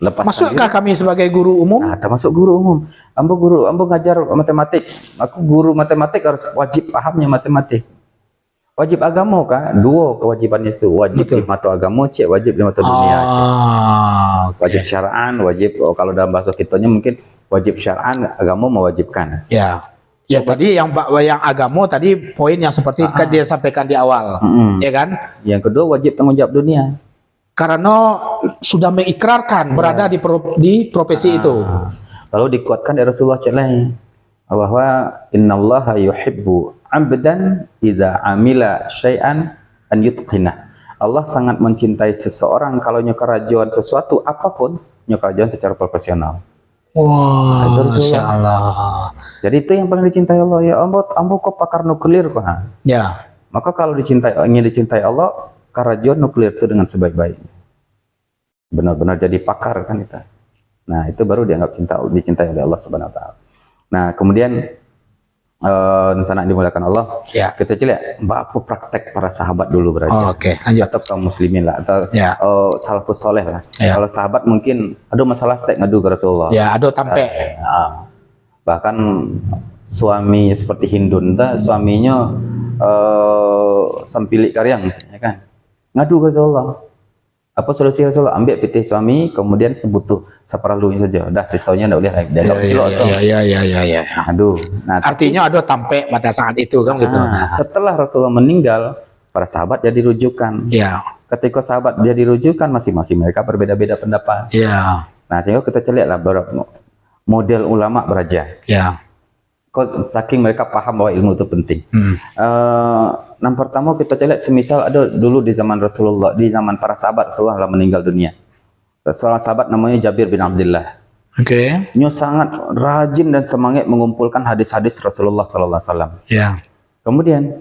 Maksudkah kami sebagai guru umum? Nah, termasuk guru umum. Ambo ngajar matematik. Aku guru matematik harus wajib pahamnya matematik. Wajib agama kah? Dua kewajibannya itu. Wajib Betul. lima tu agama, cek wajib lima tu dunia, cek. Oke. Wajib syar'an, wajib kalau dalam bahasa kitanya mungkin wajib syar'an, agama mewajibkan. Ya. Ya tadi yang agama tadi poin yang seperti kan dia sampaikan di awal. Ya kan? Yang kedua wajib tanggung jawab dunia. Karena sudah mengikrarkan berada di profesi itu. Lalu dikuatkan dari Rasulullah lain bahwa innallaha yuhibbu 'abdan idza amila syai'an an yutqinah. Allah sangat mencintai seseorang kalau nyekarajuan sesuatu apapun, nyekarajuan secara profesional. Wah, Itu Masya Rasulullah. Allah. Jadi itu yang paling dicintai Allah. Ya ambo kok pakar nuklir kok. Ya. Maka kalau ingin dicintai Allah, karajuan nuklir itu dengan sebaik-baiknya. Benar-benar jadi pakar kan itu. Nah, itu baru dianggap dicintai oleh Allah Subhanahu wa taala. Nah, kemudian sana dimuliakan Allah. Ya. Kita lihat apa praktek para sahabat dulu beraja. Oke, lanjut. Atau kaum muslimin lah atau Ya. salafus soleh lah. Ya. Kalau sahabat mungkin aduh masalah stek ngadu ke Rasulullah. Ya, ada tampe. Bahkan suami seperti Hindun suaminya sampilik karyang ya kan. Ngadu ke Rasulullah. Apa solusi Rasulullah? Ambil piti suami, kemudian sebutuh seperlunya saja. Dah sisanya enggak boleh lagi. Dianggap celok tuh. Ya. Aduh. Nah, Artinya ada tampe pada saat itu kan gitu. setelah Rasulullah meninggal, para sahabat jadi rujukan. Ya. Ketika sahabat jadi rujukan, masing-masing mereka berbeda-beda pendapat. Ya. Nah, sehingga kita lihatlah model ulama beraja. Ya. Kok saking mereka paham bahwa ilmu itu penting. Yang pertama kita lihat semisal ada dulu di zaman Rasulullah, di zaman para sahabat Rasulullah meninggal dunia. Seorang sahabat namanya Jabir bin Abdullah. Oke. Dia sangat rajin dan semangat mengumpulkan hadis-hadis Rasulullah sallallahu alaihi wasallam. Ya. Kemudian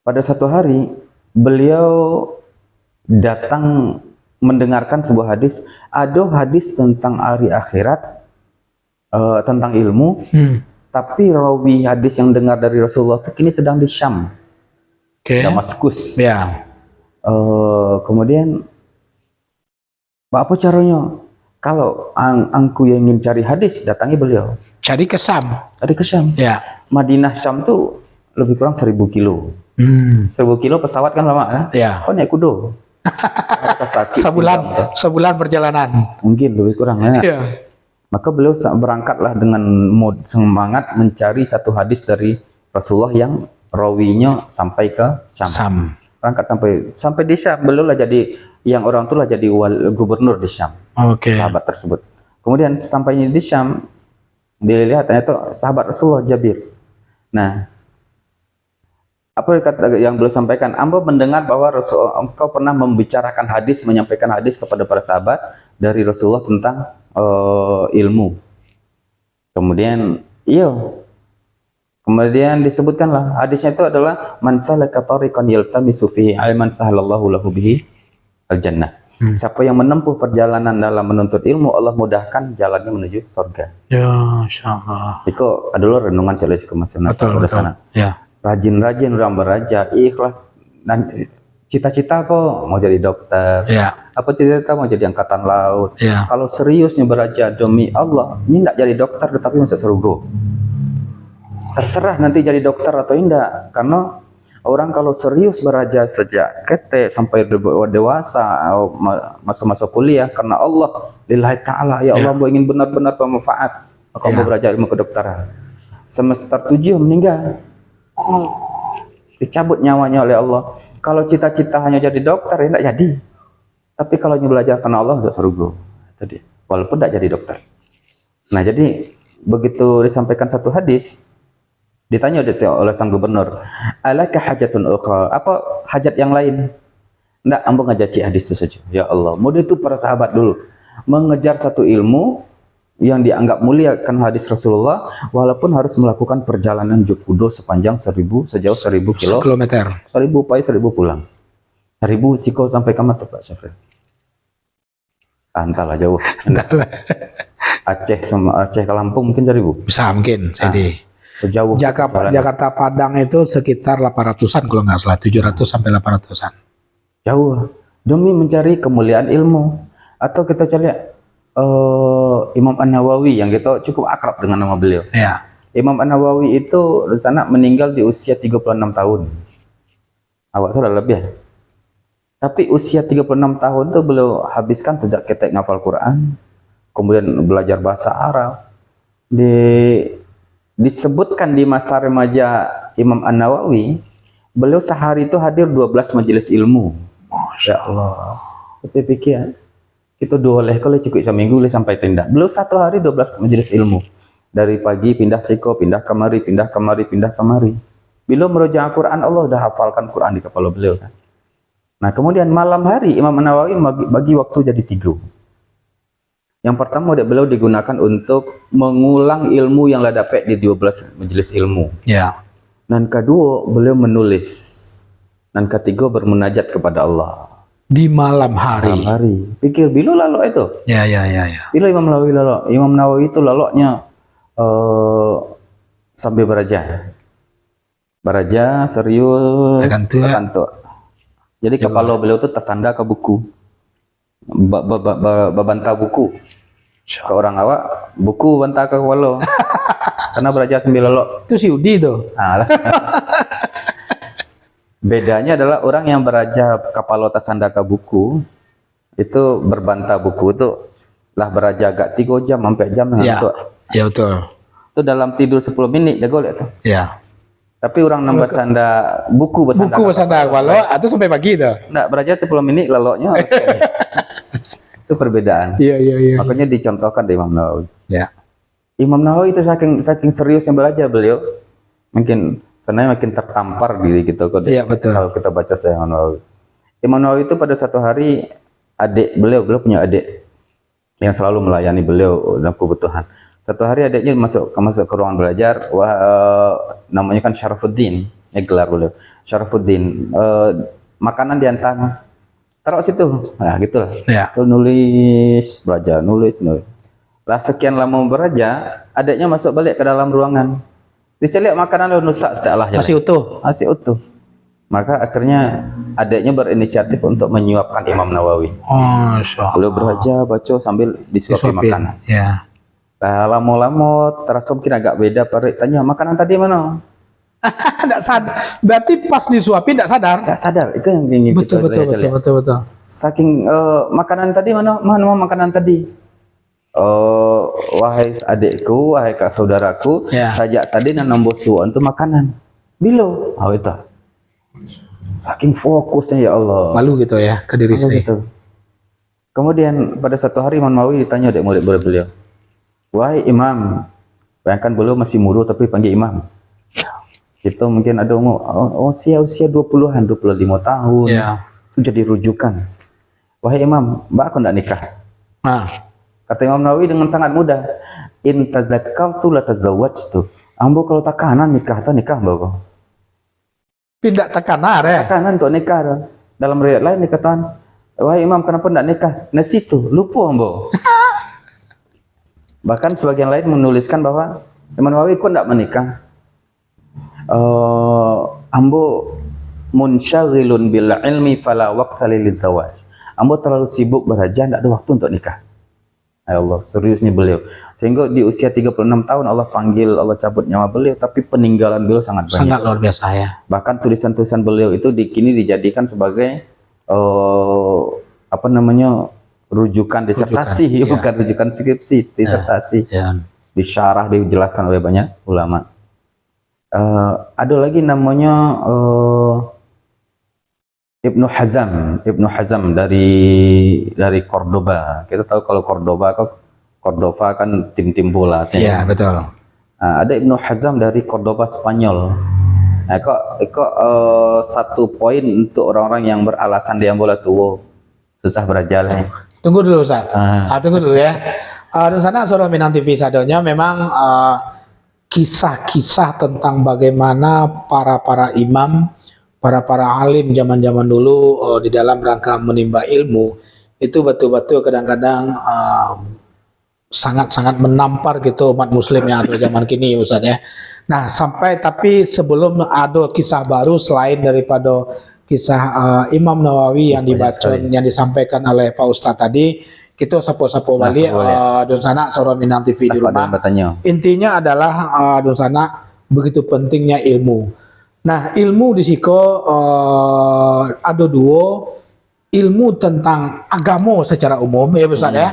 pada satu hari beliau datang mendengarkan sebuah hadis, ada hadis tentang hari akhirat, tentang ilmu, tapi rawi hadis yang dengar dari Rasulullah itu kini sedang di Syam, Damaskus. Ya. Kemudian apa caranya? Kalau angku yang ingin cari hadis, datangi beliau. Cari ke Syam. Cari ke Syam. Ya. Madinah Syam tuh lebih kurang 1000 kilo. 1000 kilo pesawat kan lama kan? Ya. Oh naik kudo. Sebulan perjalanan. Mungkin lebih kurang ya. Ya. Maka beliau berangkatlah dengan semangat mencari satu hadis dari Rasulullah yang rawinya sampai ke Syam. Berangkat sampai di Syam, beliau lah jadi yang orang itu lah jadi gubernur di Syam. Sahabat tersebut. Kemudian sampainya di Syam, dilihat ternyata sahabat Rasulullah Jabir. Nah, apa yang beliau sampaikan? Amba mendengar bahwa engkau pernah membicarakan hadis, menyampaikan hadis kepada para sahabat dari Rasulullah tentang ilmu. Kemudian disebutkanlah hadisnya itu adalah man salaka tariqan yaltamisu fihi ilman sahalallahu lahu bihi al-jannah. Siapa yang menempuh perjalanan dalam menuntut ilmu, Allah mudahkan jalannya menuju surga. Ya, insyaallah. Itu adalah renungan jelas kemasan pada sana. Ya. Rajin-rajin orang beraja, ikhlas dan cita-cita kok mau jadi dokter. Ya. Apa cita-cita mau jadi angkatan laut. Ya. Kalau seriusnya beraja demi Allah, ini tidak jadi dokter tetapi masuk surga. Terserah nanti jadi dokter atau tidak, karena orang kalau serius beraja sejak kete sampai dewasa, masuk kuliah karena Allah, lillahi ta'ala, ya Allah, mau ingin benar-benar bermanfaat, maka mau belajar ilmu kedokteran. Semester 7 meninggal, dicabut nyawanya oleh Allah. Kalau cita-cita hanya jadi dokter, ya tidak jadi. Tapi kalau belajar karena Allah, masuk surga. Tadi, walaupun tidak jadi dokter. Nah, jadi begitu disampaikan satu hadis, ditanya oleh sang gubernur, alaka hajatun ukhra, apa hajat yang lain? Enggak, ambo ngajaci hadis itu saja. Ya Allah, mode itu para sahabat dulu mengejar satu ilmu yang dianggap mulia kan hadis Rasulullah, walaupun harus melakukan perjalanan kudo sepanjang sejauh 1000 kilometer. 1000 pai 1000 pulang. 1000 siko sampai ke mana Pak Syafri? Entahlah jauh. Aceh ke Lampung mungkin 1000. Bisa mungkin, jadi jauh. Jakarta Padang itu sekitar 800-an kalau nggak salah, 700 sampai 800-an. Jauh. Demi mencari kemuliaan ilmu. Atau kita cari Imam An-Nawawi yang kita cukup akrab dengan nama beliau. Ya. Imam An-Nawawi itu di sana meninggal di usia 36 tahun. Awak sudah lebih ya? Tapi usia 36 tahun itu beliau habiskan sejak ketek ngafal Quran, kemudian belajar bahasa Arab. Disebutkan di masa remaja Imam An-Nawawi, beliau sehari itu hadir 12 majelis ilmu. Ya Allah. Tapi pikir kita dua oleh kalau cukup seminggu boleh sampai tindak. Beliau satu hari 12 majelis ilmu. Dari pagi pindah siko, pindah kemari, pindah kemari, pindah kemari. Beliau merujuk Quran, Allah dah hafalkan Quran di kepala beliau kan. Nah, kemudian malam hari Imam An-Nawawi bagi waktu jadi 3. Yang pertama beliau digunakan untuk mengulang ilmu yang lah dapat di 12 majelis ilmu. Ya. Dan kedua beliau menulis. Dan ketiga bermunajat kepada Allah. Di malam hari. Malam hari. Pikir bila lalu itu. Ya. Bila Imam Nawawi lalu. Imam Nawawi itu laloknya sambil beraja. Beraja serius. Terkantuk. Jadi kepala beliau itu tersandar ke buku. Babantah buku. Ke orang awak, buku bantah ke kepala. Karena beraja sambil lelok. Itu si Udi tuh. Bedanya adalah orang yang beraja kepala tersandar ke buku, itu berbantah buku itu lah beraja agak 3 jam sampai jam ngantuk. Ya betul. Itu dalam tidur 10 menit jago lihat tuh. Ya. Tapi orang nambah sanda buku bersandar kepala atau sampai pagi tuh. Enggak beraja 10 menit leloknya. Itu perbedaan. Iya. Makanya dicontohkan di Imam Nawawi. Ya. Imam Nawawi itu saking seriusnya belajar beliau, mungkin sebenarnya makin tertampar diri kita Iya, betul. kalau kita baca saya Imam Nawawi. Imam Nawawi itu pada satu hari adik beliau punya adik yang selalu melayani beliau dalam kebutuhan. Satu hari adiknya masuk ke ruangan belajar, namanya kan Syarafuddin, ini gelar beliau. Syarafuddin, makanan diantar, taruh situ, nah gitulah. Ya. Nulis, belajar, nulis. Lah sekian lama belajar, adiknya masuk balik ke dalam ruangan. Diceliak makanan lalu nusak setelah Masih utuh. Masih utuh. Maka akhirnya adiknya berinisiatif untuk menyuapkan Imam Nawawi. Beliau belajar, baca sambil disuapi makanan. Ya. Nah, lama-lama terasa mungkin agak beda. Parik tanya, makanan tadi mana? Tidak sadar. Berarti pas disuapi tidak sadar. Tidak sadar. Itu yang ingin kita lihat. Betul. Saking makanan tadi mana makanan tadi? Wahai adikku, wahai kak saudaraku, sajak tadi nan nombor suan itu makanan. Bilo, itu. Saking fokusnya ya Allah. Malu gitu ya ke diri sendiri. Gitu. Kemudian pada satu hari Imam Nawawi ditanya oleh murid-murid beliau, wahai Imam, bayangkan beliau masih muda tapi panggil Imam. Itu mungkin ada usia 20-an, 25 tahun. Itu jadi rujukan. Wahai Imam, mbak aku ndak nikah. Kata Imam Nawawi dengan sangat mudah, in tadzakartu la tazawwajtu. Ambo kalau tak kanan nikah mbak. Tidak tekanan ya. Tekanan untuk nikah. Dalam riwayat lain dikatakan, wahai Imam kenapa ndak nikah? Nah situ lupa ambo. Bahkan sebagian lain menuliskan bahwa Imam Nawawi kok ndak menikah. Ambo munsyagilun bil ilmi fala waqta lil zawaj. Ambo terlalu sibuk belajar, ndak ada waktu untuk nikah. Ya Allah, seriusnya beliau. Sehingga di usia 36 tahun Allah panggil, Allah cabut nyawa beliau, tapi peninggalan beliau sangat banyak. Sangat luar biasa ya. Bahkan tulisan-tulisan beliau itu kini dijadikan sebagai rujukan disertasi, bukan rujukan skripsi, disertasi. Disyarah, dijelaskan oleh banyak ulama. Ada lagi namanya Ibnu Hazm dari Cordoba. Kita tahu kalau Cordova kan tim bola. Iya, betul. Ada Ibnu Hazm dari Cordoba Spanyol. Nah, kok satu poin untuk orang-orang yang beralasan dia bola tua susah berjalan. Tunggu dulu Ustaz. Tunggu dulu ya. Di sana Saudara Minang TV sadonya memang kisah-kisah tentang bagaimana para imam, para alim zaman-zaman dulu di dalam rangka menimba ilmu itu betul-betul kadang-kadang sangat-sangat menampar gitu umat muslim yang ada zaman kini Ustaz ya. Nah tapi sebelum ada kisah baru selain daripada kisah Imam Nawawi yang dibaca yang disampaikan oleh Pak Ustadz tadi, Kita sapo-sapo balik don sana soro Minang TV di rumah. Intinya adalah don sana begitu pentingnya ilmu. Nah, ilmu di siko ada dua, ilmu tentang agama secara umum ya Ustaz ya.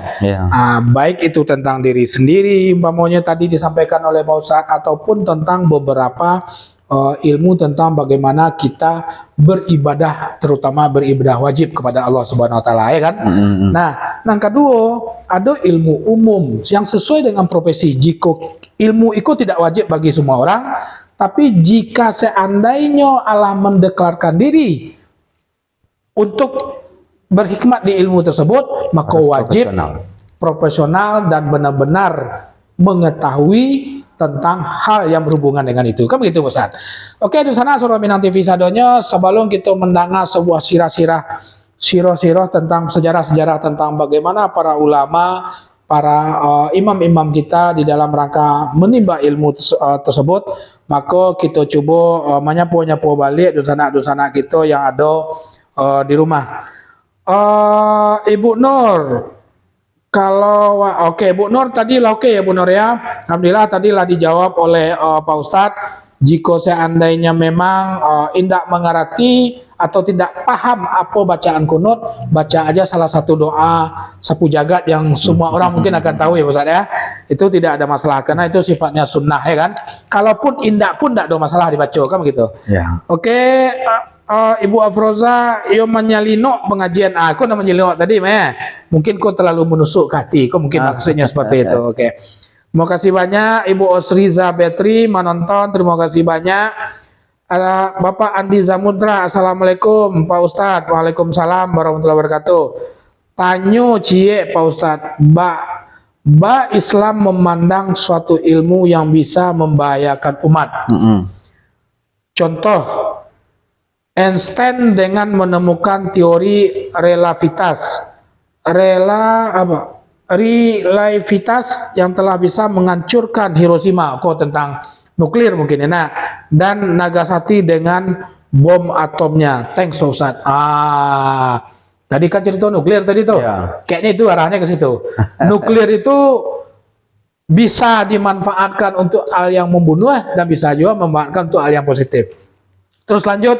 Baik itu tentang diri sendiri umpamanya tadi disampaikan oleh Pak Ustaz, ataupun tentang beberapa ilmu tentang bagaimana kita beribadah, terutama beribadah wajib kepada Allah Subhanahu wa taala ya kan. Nah, yang kedua ada ilmu umum yang sesuai dengan profesi. Jika ilmu itu tidak wajib bagi semua orang, tapi jika seandainya Allah mendeklarkan diri untuk berhikmat di ilmu tersebut, maka wajib profesional dan benar-benar mengetahui tentang hal yang berhubungan dengan itu. Kan begitu Ustaz. Oke, di sana Surah Minang TV sadonya, sebelum kita mendengar sebuah sirah-sirah tentang sejarah-sejarah tentang bagaimana para ulama, para imam-imam kita di dalam rangka menimba ilmu tersebut, maka kita coba menyapu-nyapu balik dosa-dosa kita yang ada di rumah. Ibu Nur, kalau oke Bu Nur tadi lah oke ya Bu Nur ya. Alhamdulillah tadi lah dijawab oleh Pak Ustadz. Jika seandainya memang tidak mengerti atau tidak paham apa bacaan kunut, baca aja salah satu doa sapu jagat yang semua orang mungkin akan tahu ya Ustadz ya. Itu tidak ada masalah karena itu sifatnya sunnah ya kan. Kalaupun indak pun tidak ada masalah dibaca kan begitu. Ya. Oke. Ibu Afroza, yo menyalino pengajian. Aku namanya menyalino tadi, mungkin kau terlalu menusuk ke hati. Kau mungkin maksudnya seperti itu. Oke. Terima kasih banyak Ibu Osriza Betri menonton. Terima kasih banyak. Bapak Andi Zamudra, Assalamualaikum Pak Ustadz. Waalaikumsalam warahmatullahi wabarakatuh. Tanyo cie Pak Ustadz, Ba Islam memandang suatu ilmu yang bisa membahayakan umat. Contoh, Einstein dengan menemukan teori relativitas yang telah bisa menghancurkan Hiroshima, tentang nuklir mungkin ya. Nah, dan Nagasaki dengan bom atomnya. Thanks Ustaz. Tadi kan cerita nuklir tadi tuh. Kayaknya itu arahnya ke situ. Nuklir itu bisa dimanfaatkan untuk hal yang membunuh dan bisa juga memanfaatkan untuk hal yang positif. Terus lanjut,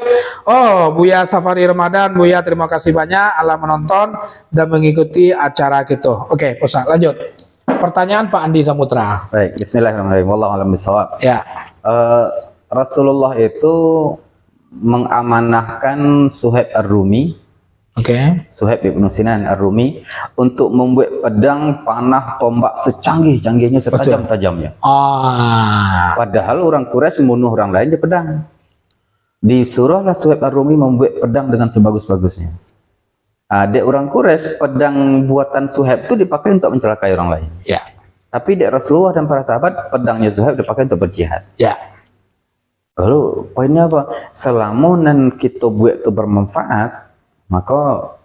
Buya Safari Ramadan, Buya terima kasih banyak Allah menonton dan mengikuti acara kita. Oke, Ustaz, lanjut. Pertanyaan Pak Andi Samutra. Baik, bismillahirrahmanirrahim. Wallahu a'lam bishawab. Ya. Rasulullah itu mengamanahkan Suhaib Ar-Rumi. Suhaib ibn Sinan Ar-Rumi untuk membuat pedang, panah, tombak secanggih-canggihnya, setajam-tajamnya. Padahal orang Quraisy membunuh orang lain di pedang. Disuruhlah Suhaib Ar-Rumi membuat pedang dengan sebagus-bagusnya. Dek orang Quraisy, pedang buatan Suhaib itu dipakai untuk mencelakai orang lain. Ya. Tapi dek Rasulullah dan para sahabat, pedangnya Suhaib dipakai untuk berjihad. Ya. Lalu poinnya apa? Selama kita buat itu bermanfaat, maka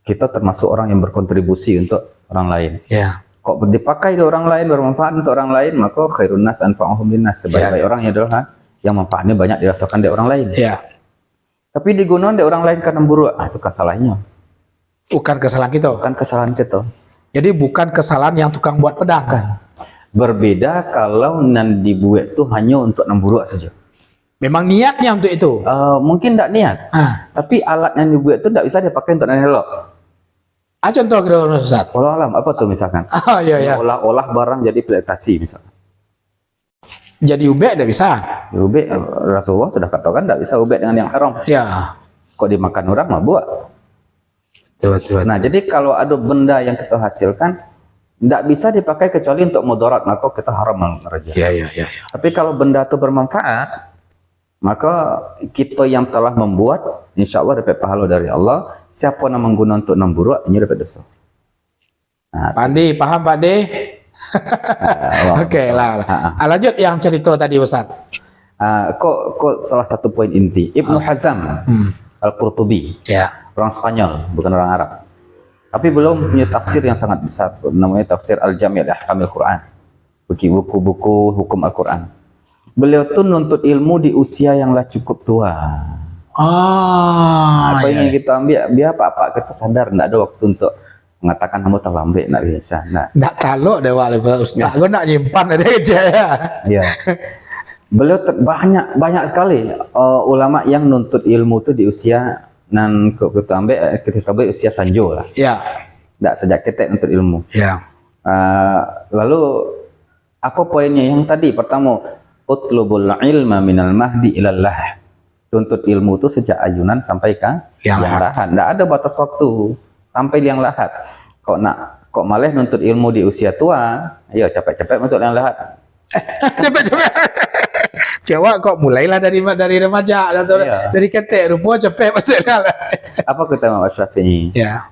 kita termasuk orang yang berkontribusi untuk orang lain. Ya. Kok dipakai di orang lain, bermanfaat untuk orang lain, maka khairun nas anfa'uhum linnas. Sebaik-baik orangnya adalah yang manfaatnya banyak dirasakan dari orang lain. Ya. Tapi digunakan dari orang lain karena buruk, itu kesalahannya. Bukan kesalahan kita. Bukan kesalahan kita. Jadi bukan kesalahan yang tukang buat pedang. Bukan. Berbeda kalau nan dibuat itu hanya untuk nemburuk saja. Memang niatnya untuk itu. Mungkin tidak niat. Tapi alat yang dibuat itu tidak bisa dipakai untuk nelok. Contoh kira-kira Ustaz. Walau alam, apa tuh misalkan? Iya. Olah-olah barang jadi pelektasi misalkan. Jadi ubek tidak bisa. Ubek Rasulullah sudah katakan tidak bisa ubek dengan yang haram. Ya. Kok dimakan orang mah buat. Nah, jadi kalau ada benda yang kita hasilkan tidak bisa dipakai kecuali untuk mudarat, maka kita haram merajah. Ya. Tapi kalau benda itu bermanfaat, maka kita yang telah membuat, insya Allah dapat pahala dari Allah. Siapa yang menggunakan untuk memburuk, ini dapat dosa. Nah, Pak Andi, paham Pak Andi? Oke lah. Lanjut yang cerita tadi Ustaz. Kok salah satu poin inti. Ibnu Hazm Al-Qurtubi, orang Spanyol, bukan orang Arab. Tapi belum punya tafsir yang sangat besar, namanya tafsir Al-Jami' Al-Ahkamil Quran. Buku-buku hukum Al-Quran. Beliau tuh nuntut ilmu di usia yang lah cukup tua. Apa yang kita ambil, biar apa kita sadar, tidak ada waktu untuk mengatakan kamu terlambat nak biasa. Nah, Nggak taluk deh wali ustaz. Gue nak nyimpan ada aja ya. iya. Beliau banyak sekali ulama yang nuntut ilmu itu di usia nan kita usia sanjo lah. Ya. Nggak sejak ketek nuntut ilmu. Ya. Lalu apa poinnya yang tadi? Pertama, utlubul ilma minal mahdi ilallah. Tuntut ilmu itu sejak ayunan sampai ke yang lahat. Nggak ada batas waktu sampai liang lahat. Kok malah nuntut ilmu di usia tua, ayo capek-capek masuk liang lahat. Cepet-cepet. Cewek kok mulailah dari remaja atau Iya. dari ketek rupa cepet maksudnya. Apa kata Imam Syafi'i? Ya.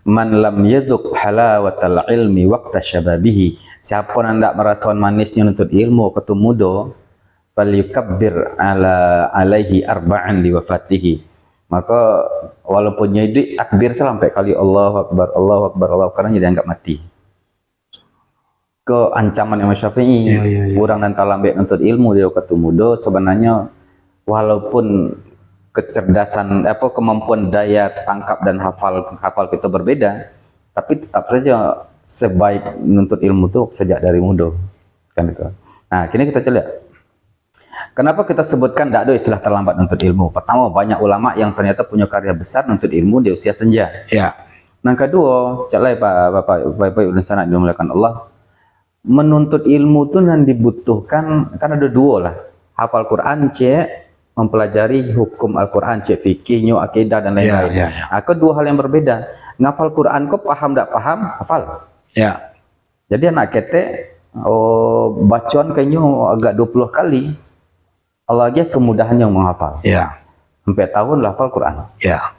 Man lam yaduk halawatal ilmi waqta syababihi. Siapa yang tidak merasakan manisnya nuntut ilmu waktu muda, falyukabbir alaihi arba'an liwafatihi. Maka walaupun nyedek takbir sampai kali Allahu Akbar, Allahu Akbar, Allahu Akbar, karena dianggap mati. Ke ancaman Imam Syafi'i, kurang dan talambek nuntut ilmu dia waktu muda, sebenarnya walaupun kecerdasan kemampuan daya tangkap dan hafal kita berbeda, tapi tetap saja sebaik menuntut ilmu itu sejak dari muda, kan itu. Nah, kini kita lihat kenapa kita sebutkan tidak ada istilah terlambat menuntut ilmu. Pertama, banyak ulama yang ternyata punya karya besar menuntut ilmu di usia senja. Ya. Yang kedua, calai Bapak Ibu dan sanak dimuliakan Allah, menuntut ilmu itu yang dibutuhkan kan ada dua lah, hafal Quran cek mempelajari hukum Al-Quran, cek fikihnya, akidah dan lain-lain. Kedua hal yang berbeda. Ngafal Quran kok paham tak paham, hafal. Ya. Jadi anak ketek bacaan kayaknya agak 20 kali. Allah aja kemudahan yang menghafal. Ya. Sampai tahun lah hafal Quran. Ya.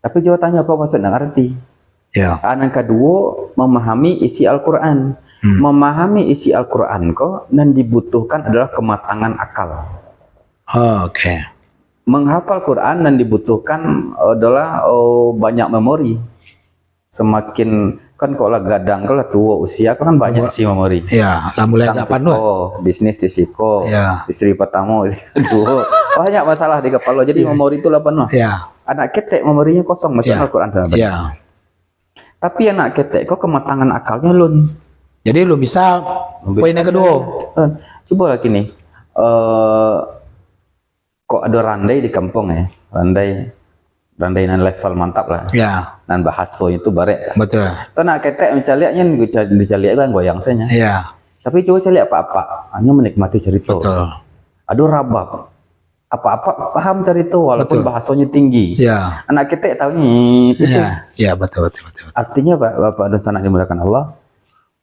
Tapi jawabannya apa maksud nggak ngerti. Ya. Yang kedua, memahami isi Al-Quran. Memahami isi Al-Quran kok dan dibutuhkan adalah kematangan akal. Oke. Menghafal Quran dan dibutuhkan adalah banyak memori. Semakin kan kalau gadang kalau tua usia kan banyak sih memori. Ya, lah mulai agak panuh. Bisnis di siko, Ya. istri pertama, istri kedua, banyak masalah di kepala. Jadi memori itu lah penuh. Ya. Anak ketek memorinya kosong, masuk Al-Quran sama. Ya. Tapi anak ketek kok kematangan akalnya lun. Jadi lu bisa poin yang kedua. Coba lagi nih. Kok ada randai di kampung ya, randai dan level mantap lah. Ya. Dan bahasa itu barek. Betul. Tuh nak ketek mencaliaknya dicaliak kan goyang saya. Ya. Tapi coba caliak apa-apa, hanya menikmati cerita. Betul. Aduh rabab. Apa-apa paham cerita walaupun bahasanya tinggi. Ya. Anak ketek tahu nih itu. Ya, betul. Artinya Bapak dan sanak dimuliakan Allah,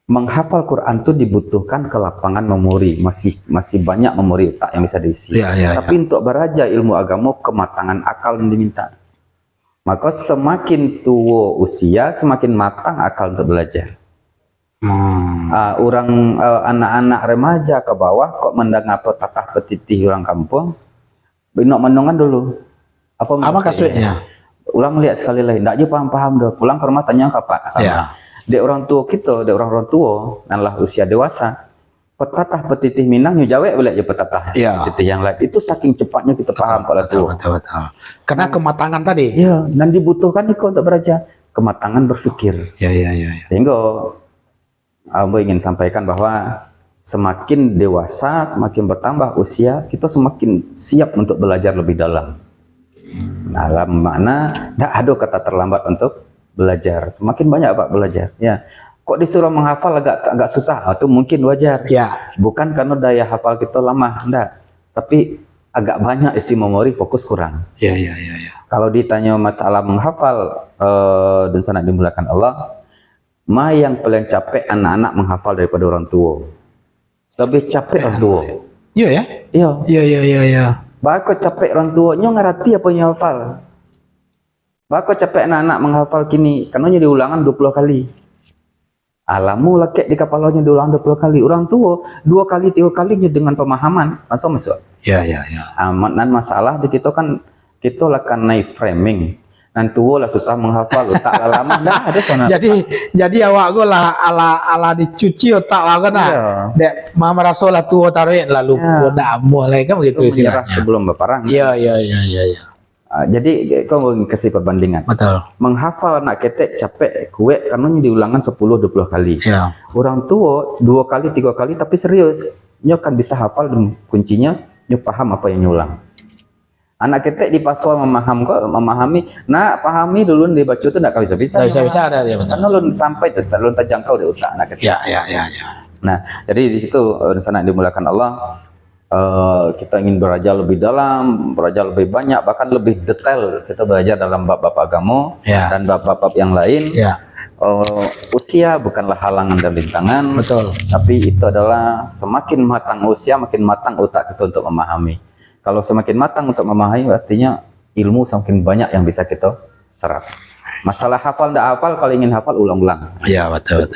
menghafal Quran itu dibutuhkan kelapangan memori, masih banyak memori otak yang bisa diisi. Tapi untuk beraja ilmu agama, kematangan akal yang diminta. Maka semakin tua usia, semakin matang akal untuk belajar. Anak-anak remaja ke bawah kok mendang apa tatah petitih orang kampung, binok menongan dulu. Apa maksudnya? Ulang lihat sekali lagi, tidak aja paham-paham dah. Pulang ke rumah tanya ke Pak. Dek orang tua kita, dek orang tua, nanlah usia dewasa, petatah petitih Minang, nyujawek boleh aja petatah petitih yang lain. Itu saking cepatnya kita paham pada tua. Betul. Karena kematangan tadi. Ya, dan dibutuhkan itu untuk beraja kematangan berpikir. Ya. Sehingga Amba ingin sampaikan bahwa semakin dewasa, semakin bertambah usia, kita semakin siap untuk belajar lebih dalam. Dalam makna tidak ada kata terlambat untuk belajar. Semakin banyak Pak belajar. Ya. Kok disuruh menghafal agak susah? Itu mungkin wajar. Ya. Bukan karena daya hafal kita lemah, enggak. Tapi agak banyak isi memori, fokus kurang. Ya. Kalau ditanya masalah menghafal dan sanak dimuliakan Allah, yang paling capek anak-anak menghafal daripada orang tua. Lebih capek orang tua. Iya ya? Iya. Bako capek orang tuanya ngerti apa yang hafal. Bako capek anak-anak menghafal kini, karena diulangan 20 kali. Alamu lekek di kepalanya diulang 20 kali. Orang tua 2 kali 3 kalinya dengan pemahaman langsung masuk. Ya. Dan masalah di kita kan kita lakukan naik framing. Dan tua lah susah menghafal, otak lah lama dah ada sana. Jadi awak gue lah ala dicuci otak awak kan. Dek mama rasul tua tarik lalu dah mulai kan begitu istilahnya. Sebelum berperang. Iya. Jadi kau mau kasih perbandingan. Betul. Menghafal anak ketek capek kue karena diulangan 10-20 kali. Ya. Orang tua 2 kali 3 kali tapi serius, nyo kan bisa hafal dan kuncinya nyo paham apa yang nyulang. Anak ketek dipaswa memahami, nah pahami dulu dibaca itu tidak bisa-bisa. Bisa ada ya, betul. Karena belum sampai, belum terjangkau di otak anak ketek. Ya. Nah, jadi di situ sana dimulakan Allah. Kita ingin belajar lebih dalam, belajar lebih banyak, bahkan lebih detail. Kita belajar dalam bab-bab agama dan bab-bab yang lain. Usia bukanlah halangan dan rintangan, Betul. tapi itu adalah semakin matang usia, makin matang otak kita untuk memahami. Kalau semakin matang untuk memahami, artinya ilmu semakin banyak yang bisa kita serap. Masalah hafal tidak hafal, kalau ingin hafal ulang-ulang. Ya, betul.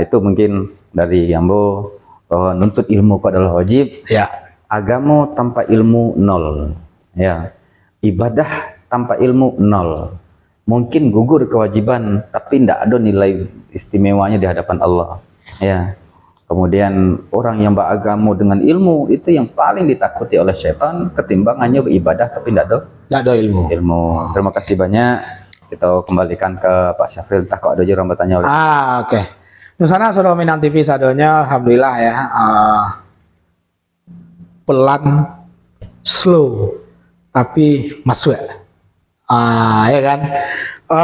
Itu mungkin dari Yambo. Nuntut ilmu adalah wajib. Ya. Agama tanpa ilmu nol. Ya. Ibadah tanpa ilmu nol. Mungkin gugur kewajiban, tapi tidak ada nilai istimewanya di hadapan Allah. Ya. Kemudian orang yang beragama dengan ilmu itu yang paling ditakuti oleh setan ketimbang hanya beribadah tapi tidak ada ilmu. Terima kasih banyak. Kita kembalikan ke Pak Syafril. Tak kok ada orang bertanya. Oke. Nusana sudah Minang TV sadonya, alhamdulillah ya. Pelan, slow, tapi masuk. Ya kan.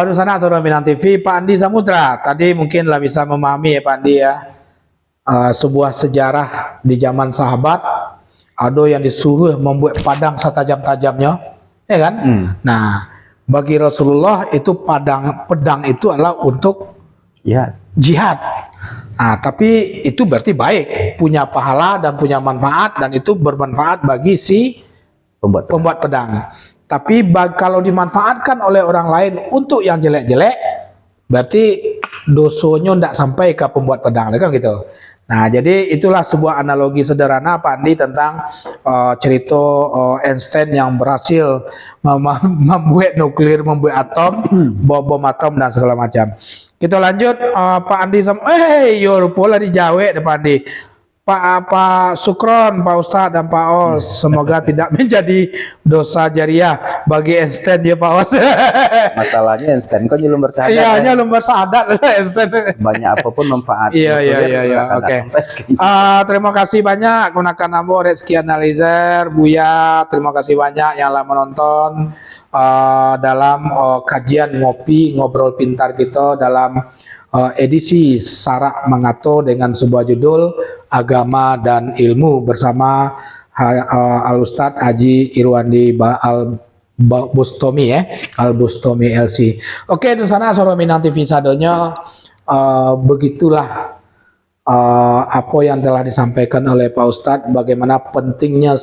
Nusana sudah Minang TV, Pak Andi Samudra. Tadi mungkinlah bisa memahami ya Pak Andi ya. Sebuah sejarah di zaman sahabat, ada yang disuruh membuat padang setajam-tajamnya, ya kan? Nah, bagi Rasulullah itu pedang itu adalah untuk jihad. Nah, tapi itu berarti baik, punya pahala dan punya manfaat, dan itu bermanfaat bagi si pembuat pedang. Tapi kalau dimanfaatkan oleh orang lain untuk yang jelek-jelek, berarti dosonya tidak sampai ke pembuat pedang, kan gitu. Nah, jadi itulah sebuah analogi sederhana Pak Andi tentang cerita Einstein yang berhasil membuat nuklir, membuat atom, bom atom dan segala macam. Kita lanjut Pak Andi pola dijawab Pak Andi. Pak Sukron, Pak Ustadz dan Pak Os, semoga tidak menjadi dosa jariah bagi Einstein ya Pak Os. Masalahnya Einstein kan belum bersahadat. Iya, belum bersahadat Einstein. Banyak apapun manfaat. Iya. Oke. Terima kasih banyak gunakan Ambo Rezeki Analizer, Buya. Terima kasih banyak yang telah menonton dalam kajian ngobrol pintar kita dalam edisi Sarak Mengato dengan sebuah judul Agama dan Ilmu bersama Al Ustadz Haji Irwandi Al-Bustami ya, Al-Bustami LC. Oke, di sana Soro Minang TV sadonya begitulah apa yang telah disampaikan oleh Pak Ustadz, bagaimana pentingnya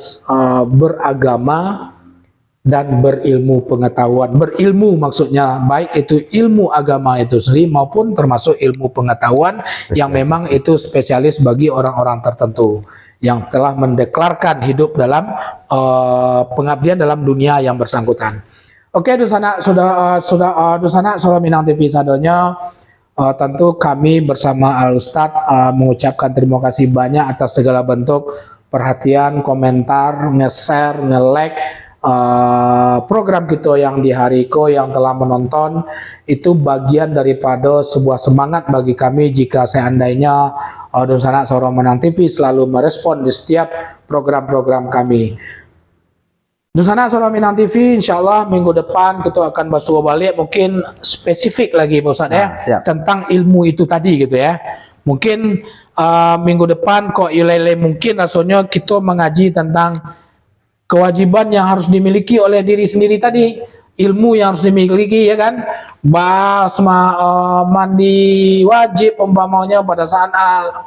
beragama dan berilmu pengetahuan. Berilmu maksudnya baik itu ilmu agama itu sendiri maupun termasuk ilmu pengetahuan yang memang itu spesialis bagi orang-orang tertentu yang telah mendeklarkan hidup dalam pengabdian dalam dunia yang bersangkutan. Oke, Dusana Solo Minang TV sadonya, tentu kami bersama Al Ustadz mengucapkan terima kasih banyak atas segala bentuk perhatian, komentar, nge-share, nge-like program kita yang di Hariko yang telah menonton. Itu bagian daripada sebuah semangat bagi kami jika seandainya Dusana Soro Minang TV selalu merespon di setiap program-program kami. Dusana Soro Minang TV insya Allah minggu depan kita akan bahas balik mungkin spesifik lagi Pak Ustadz ya, tentang ilmu itu tadi gitu ya. Mungkin minggu depan kok ilele mungkin asalnya kita mengaji tentang kewajiban yang harus dimiliki oleh diri sendiri tadi, ilmu yang harus dimiliki ya kan, mandi wajib umpamanya pada saat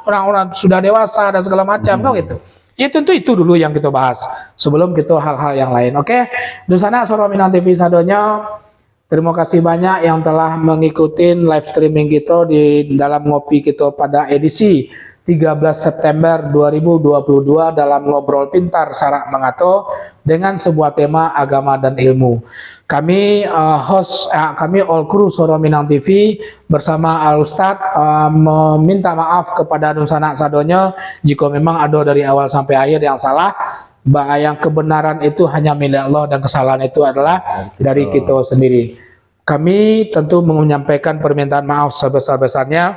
orang-orang sudah dewasa dan segala macam kan gitu. Ya tentu itu dulu yang kita bahas sebelum kita hal-hal yang lain. Oke, di sana Soro Minang TV sadonya, terima kasih banyak yang telah mengikuti live streaming kita di dalam ngopi kita pada edisi 13 September 2022 dalam Ngobrol Pintar Sarak Mengato dengan sebuah tema agama dan ilmu. Kami kami all crew Soro Minang TV bersama Al Ustadz meminta maaf kepada Nusana sadonya jika memang ada dari awal sampai akhir yang salah, bahwa yang kebenaran itu hanya milik Allah dan kesalahan itu adalah dari kita sendiri. Kami tentu menyampaikan permintaan maaf sebesar-besarnya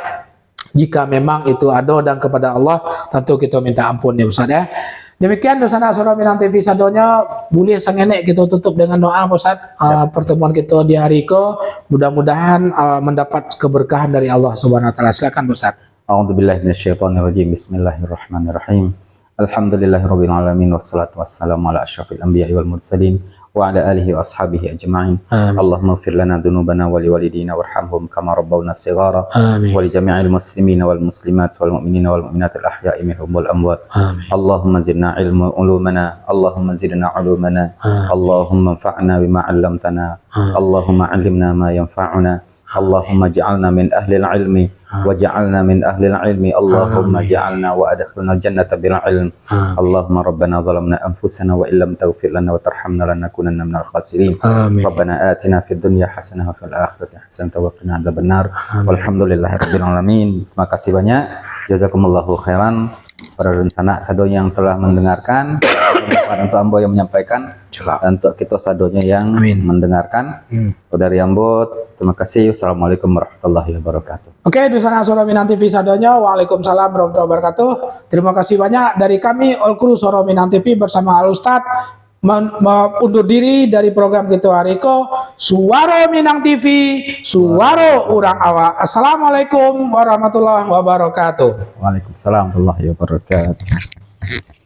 jika memang itu ada, dan kepada Allah tentu kita minta ampun ya Ustaz ya. Demikian Dosana Surah Minang TV sadonya, boleh sengenek kita tutup dengan doa Ustaz. Pertemuan kita di hari ke mudah-mudahan mendapat keberkahan dari Allah Subhanahu wa taala. Silakan Ustaz. A'udzubillahi minasyaitonirrajim. Bismillahirrahmanirrahim. Alhamdulillahirabbil alamin wassalatu wassalamu ala asyrafil anbiya'i wal mursalin wa ala alihi wa ashabihi ajma'in. Allahumma ighfir lana dzunubana wa liwalidina warhamhum kama rabbawna shighara wa li jami'il muslimina wal muslimat wal mu'minina wal mu'minat al ahya'i minhum wal amwat. Allahumma zidna ulumana, Allahumma zidna ulumana, Allahumma anfa'na bima 'allamtana, Allahumma 'allimna ma yanfa'una, Allahumma ja'alna min ahli al-'ilmi waj'alna min ahli al-'ilmi, Allahumma ja'alna wa adkhilna al-jannata bil 'ilm. Allahumma rabbana zalamna anfusana wa illam taghfir lana wa tarhamna lanakunanna minal khasirin. Rabbana atina fid dunya hasanah wa fil akhirati hasanah wa qina adzabannar. Walhamdulillahirabbil alamin. Terima kasih banyak. Jazakumullahu khairan para rencana sadonya yang telah mendengarkan, untuk ambo yang menyampaikan, dan untuk kita sadonya yang mendengarkan. Dari ambo, terima kasih. Wassalamualaikum warahmatullahi wabarakatuh. Oke, Dosana Surah Minang TV sadonya, waalaikumsalam warahmatullahi wabarakatuh. Terima kasih banyak dari kami All Crew Surah Minang TV bersama Al Ustad undur diri dari program kita hari ko. Suara Minang TV, suara urang awak. Assalamualaikum warahmatullahi wabarakatuh. Waalaikumsalam warahmatullahi wabarakatuh.